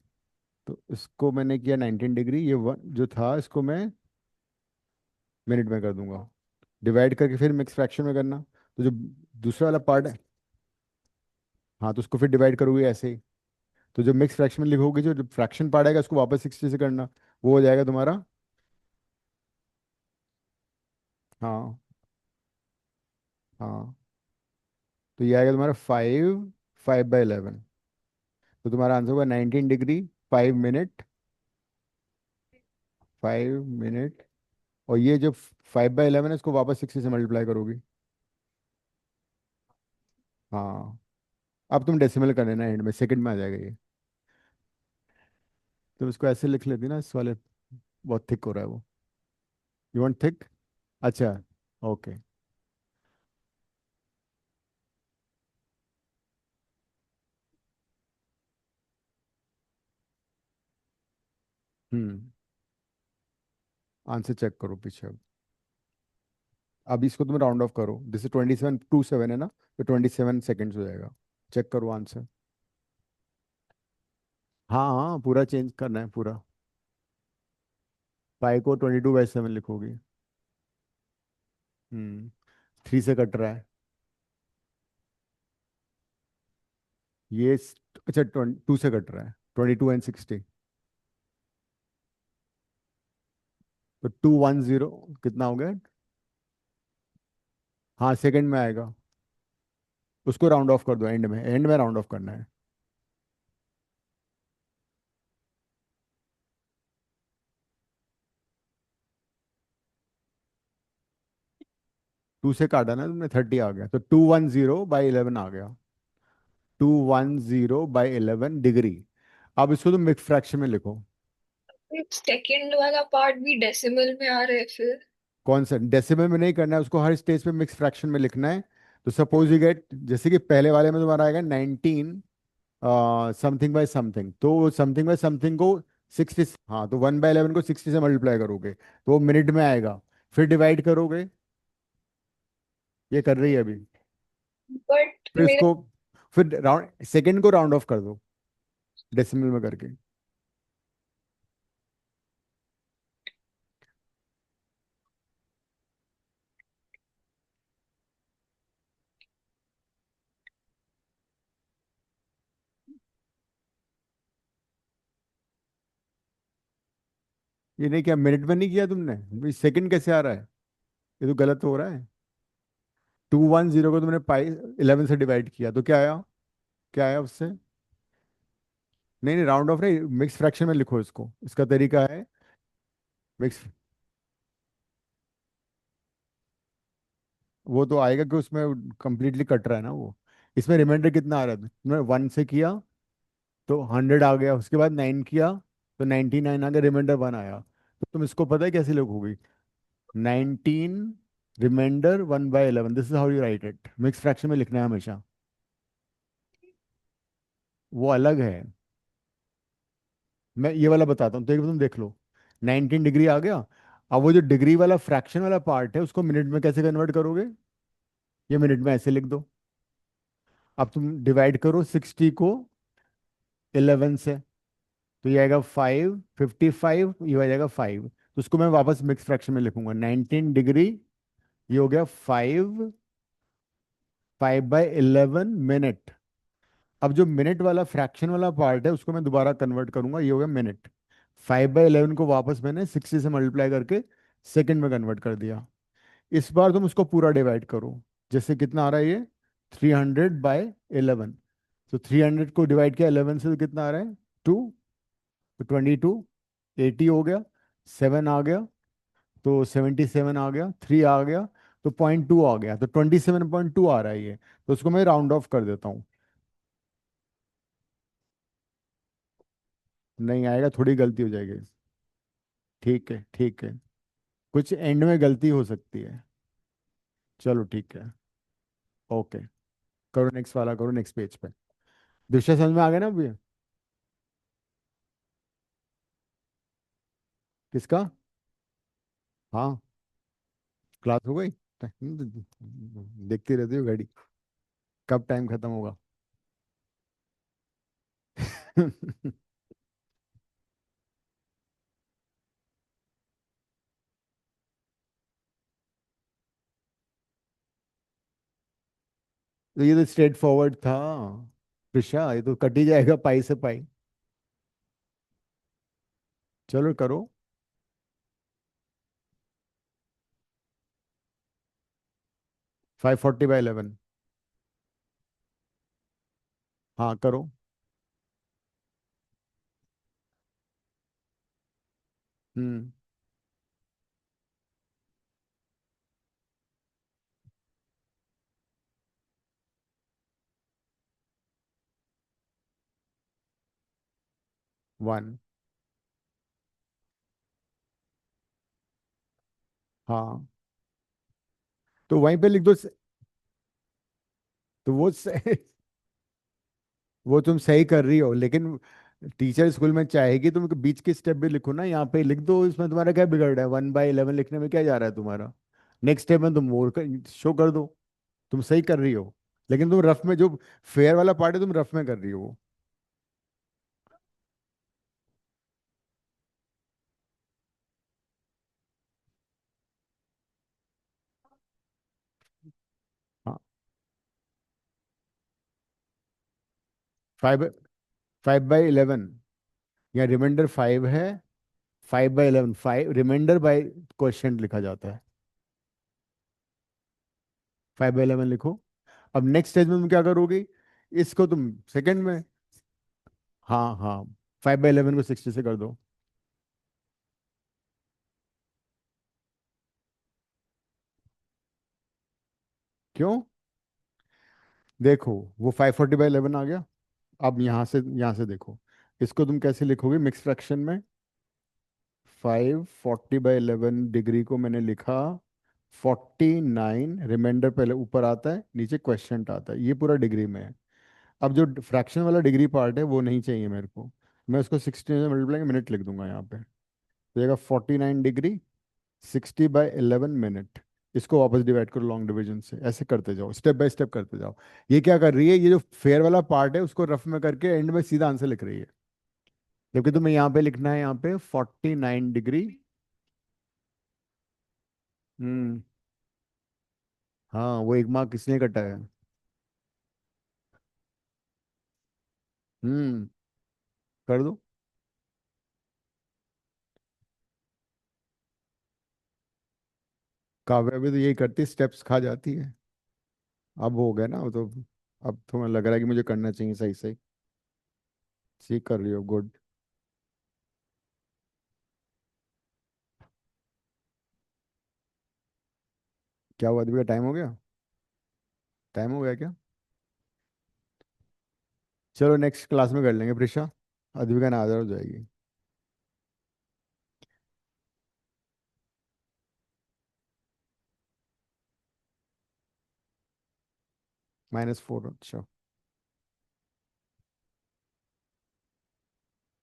तो इसको मैंने किया 19 डिग्री, ये वन जो था इसको मैं मिनट में कर दूंगा, डिवाइड करके फिर मिक्स फ्रैक्शन में करना। तो जो दूसरा वाला पार्ट है, हाँ, तो उसको फिर डिवाइड करोगे ऐसे ही। तो जो मिक्स फ्रैक्शन में लिखोगे, जो फ्रैक्शन पार्ट आएगा उसको वापस 60 से करना, वो हो जाएगा तुम्हारा। हाँ, हाँ, तो ये आएगा तुम्हारा 5/11। तो तुम्हारा आंसर होगा 19 डिग्री 5 मिनट, 5 मिनट। और ये जो 5/11 है इसको वापस 60 से मल्टीप्लाई करोगी। हाँ, अब तुम डेसिमल कर लेना, एंड में सेकंड में आ जाएगा ये। तुम इसको ऐसे लिख लेती ना इस वाले, बहुत थिक हो रहा है वो। You want thick? अच्छा, ओके। हम्म, आंसर चेक करो पीछे अब इसको तुम राउंड ऑफ करो, जैसे 27 27 है ना, तो 27 सेकेंड्स हो जाएगा। चेक करो आंसर। हाँ, हाँ, पूरा चेंज करना है पूरा। पाई को 22/7 लिखोगी। 3 से कट रहा है ये। अच्छा, 2 से कट रहा है, 22 and 60। तो 210 कितना हो गया? हाँ, सेकंड में आएगा। उसको राउंड ऑफ कर दो, एंड में राउंड ऑफ करना है। 2 से काटा ना तुमने, 30 आ गया, तो 210/11 आ गया। 210/11 डिग्री। अब इसको तुम मिक्स फ्रैक्शन में लिखो। सेकंड वाला पार्ट भी डेसिमल में आ रहा है फिर? कौन सा डेसिमल में नहीं करना है उसको, हर स्टेज पे मिक्स फ्रैक्शन में लिखना है। तो सपोज यू गेट, जैसे कि पहले वाले में तुम्हारा आएगा 19 समथिंग बाय समथिंग, तो समथिंग बाय समथिंग को 60। हाँ, तो 1/11 को 60 से मल्टीप्लाई करोगे तो वो मिनट में आएगा। फिर डिवाइड करोगे, ये कर रही है अभी। बट फिर मेरे इसको, फिर राउंड सेकेंड को राउंड ऑफ कर दो डेसिमल में करके। ये नहीं किया, मिनट में नहीं किया तुमने, सेकंड कैसे आ रहा है? ये तो गलत हो रहा है। 210 को तुमने पाई 11 से डिवाइड किया तो क्या आया? क्या आया उससे? नहीं, नहीं, राउंड ऑफ नहीं, मिक्स फ्रैक्शन में लिखो इसको, इसका तरीका है मिक्स। वो तो आएगा कि उसमें कंप्लीटली कट रहा है ना वो। इसमें रिमाइंडर कितना आ रहा है, तुमने 1 से किया तो 100 आ गया, उसके बाद 9 किया तो 99 आ गया, रिमाइंडर 1 आया। तो तुम इसको पता है कैसे लिखोगी, 19 remainder 1/11, this is how you write it, mix fraction में लिखना है हमेशा। वो अलग है। मैं ये वाला बताता हूँ, तो एक बार तुम देख लो, 19 डिग्री आ गया। अब वो जो डिग्री वाला फ्रैक्शन वाला पार्ट है उसको मिनट में कैसे कन्वर्ट करोगे, ये मिनट में ऐसे लिख दो। अब तुम डिवाइड करो 60 को 11 से, तो ये आएगा 5 55, ये हो जाएगा 5। तो उसको मैं वापस मिक्स फ्रैक्शन में लिखूंगा, 19 डिग्री, ये हो गया 5 5/11 मिनट। अब जो मिनट वाला फ्रैक्शन वाला पार्ट है उसको मैं दोबारा कन्वर्ट करूंगा, ये हो गया मिनट। 5/11 को वापस मैंने 60 से मल्टीप्लाई करके सेकंड में कन्वर्ट कर दिया। इस बार तुम उसको पूरा डिवाइड करो, जैसे कितना आ रहा है ये, 300/11। तो 300 को डिवाइड किया 11 से तो कितना आ रहा है, 2। तो 22, 80 हो गया, 7 आ गया, तो 77 आ गया, 3 आ गया, तो 0.2 आ गया, तो 27.2 आ रहा है ये। तो उसको मैं राउंड ऑफ कर देता हूँ। नहीं आएगा, थोड़ी गलती हो जाएगी। ठीक है, ठीक है। कुछ एंड में गलती हो सकती है। चलो ठीक है। ओके, करो नेक्स्ट वाला, करो नेक्स्ट पेज पे। दूसरा समझ में आ गया ना अभी? किसका? हाँ, क्लास हो गई। देखती रहती हो घड़ी, कब टाइम खत्म होगा। तो ये तो स्ट्रेट फॉरवर्ड था प्रिशा, ये तो कट ही जाएगा पाई से पाई। चलो करो। 540/11। हाँ करो। 1। 1। हाँ, तो वहीं पे लिख दो तो वो वो तुम सही कर रही हो, लेकिन टीचर स्कूल में चाहेगी तुम बीच के स्टेप भी लिखो ना, यहाँ पे लिख दो, इसमें तुम्हारा क्या बिगड़ रहा है? 1/11 लिखने में क्या जा रहा है तुम्हारा? नेक्स्ट स्टेप में तुम मोर शो कर दो। तुम सही कर रही हो, लेकिन तुम रफ में जो फेयर वाला पार्ट है तुम रफ में कर रही हो वो। हाँ, 5/11 या रिमाइंडर 5 है। 5/11, 5 रिमाइंडर बाय क्वेश्चन लिखा जाता है। 5/11 लिखो। अब नेक्स्ट स्टेज में तुम क्या करोगी? इसको तुम सेकंड में। हाँ हाँ, 5/11 को 60 से कर दो। क्यों? देखो, वो 540/11 आ गया। अब यहाँ से देखो, इसको तुम कैसे लिखोगे मिक्स फ्रैक्शन में? 540/11 डिग्री को मैंने लिखा 49, रिमाइंडर पहले ऊपर आता है, नीचे क्वेश्चन आता है, ये पूरा डिग्री में है। अब जो फ्रैक्शन वाला डिग्री पार्ट है वो नहीं चाहिए मेरे को। मैं उसको 60 से मल्टीप्लाई मिनट लिख दूंगा यहाँ पे, तो जाएगा 49 डिग्री 60/11 मिनट। इसको वापस डिवाइड करो लॉन्ग डिवीजन से, ऐसे करते जाओ, स्टेप बाय स्टेप करते जाओ। ये क्या कर रही है, ये जो फेयर वाला पार्ट है उसको रफ में करके एंड में सीधा आंसर लिख रही है, जबकि तुम्हें यहाँ पे लिखना है, यहाँ पे 49 डिग्री। हम्म। हाँ, वो एक मार्क किसने कटा है? हम्म, कर दो। काव्या भी तो यही करती, स्टेप्स खा जाती है। अब हो गया ना, तो अब तुम्हें लग रहा है कि मुझे करना चाहिए सही सही। ठीक कर रही हो, गुड। क्या हुआ, अभी का टाइम हो गया? टाइम हो गया क्या? चलो नेक्स्ट क्लास में कर लेंगे प्रिशा, अद्विका नाजर हो जाएगी। -4, अच्छा।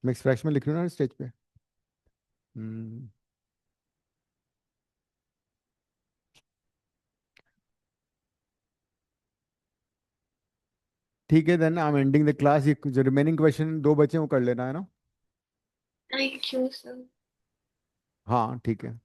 मिक्स फ्रैक्शन में लिख रही हो ना स्टेज पे? हम्म। ठीक है, then I am ending the class. ये जो रिमेनिंग क्वेश्चन दो बचे हैं, वो कर लेना है ना? Thank you, sir. हाँ ठीक है।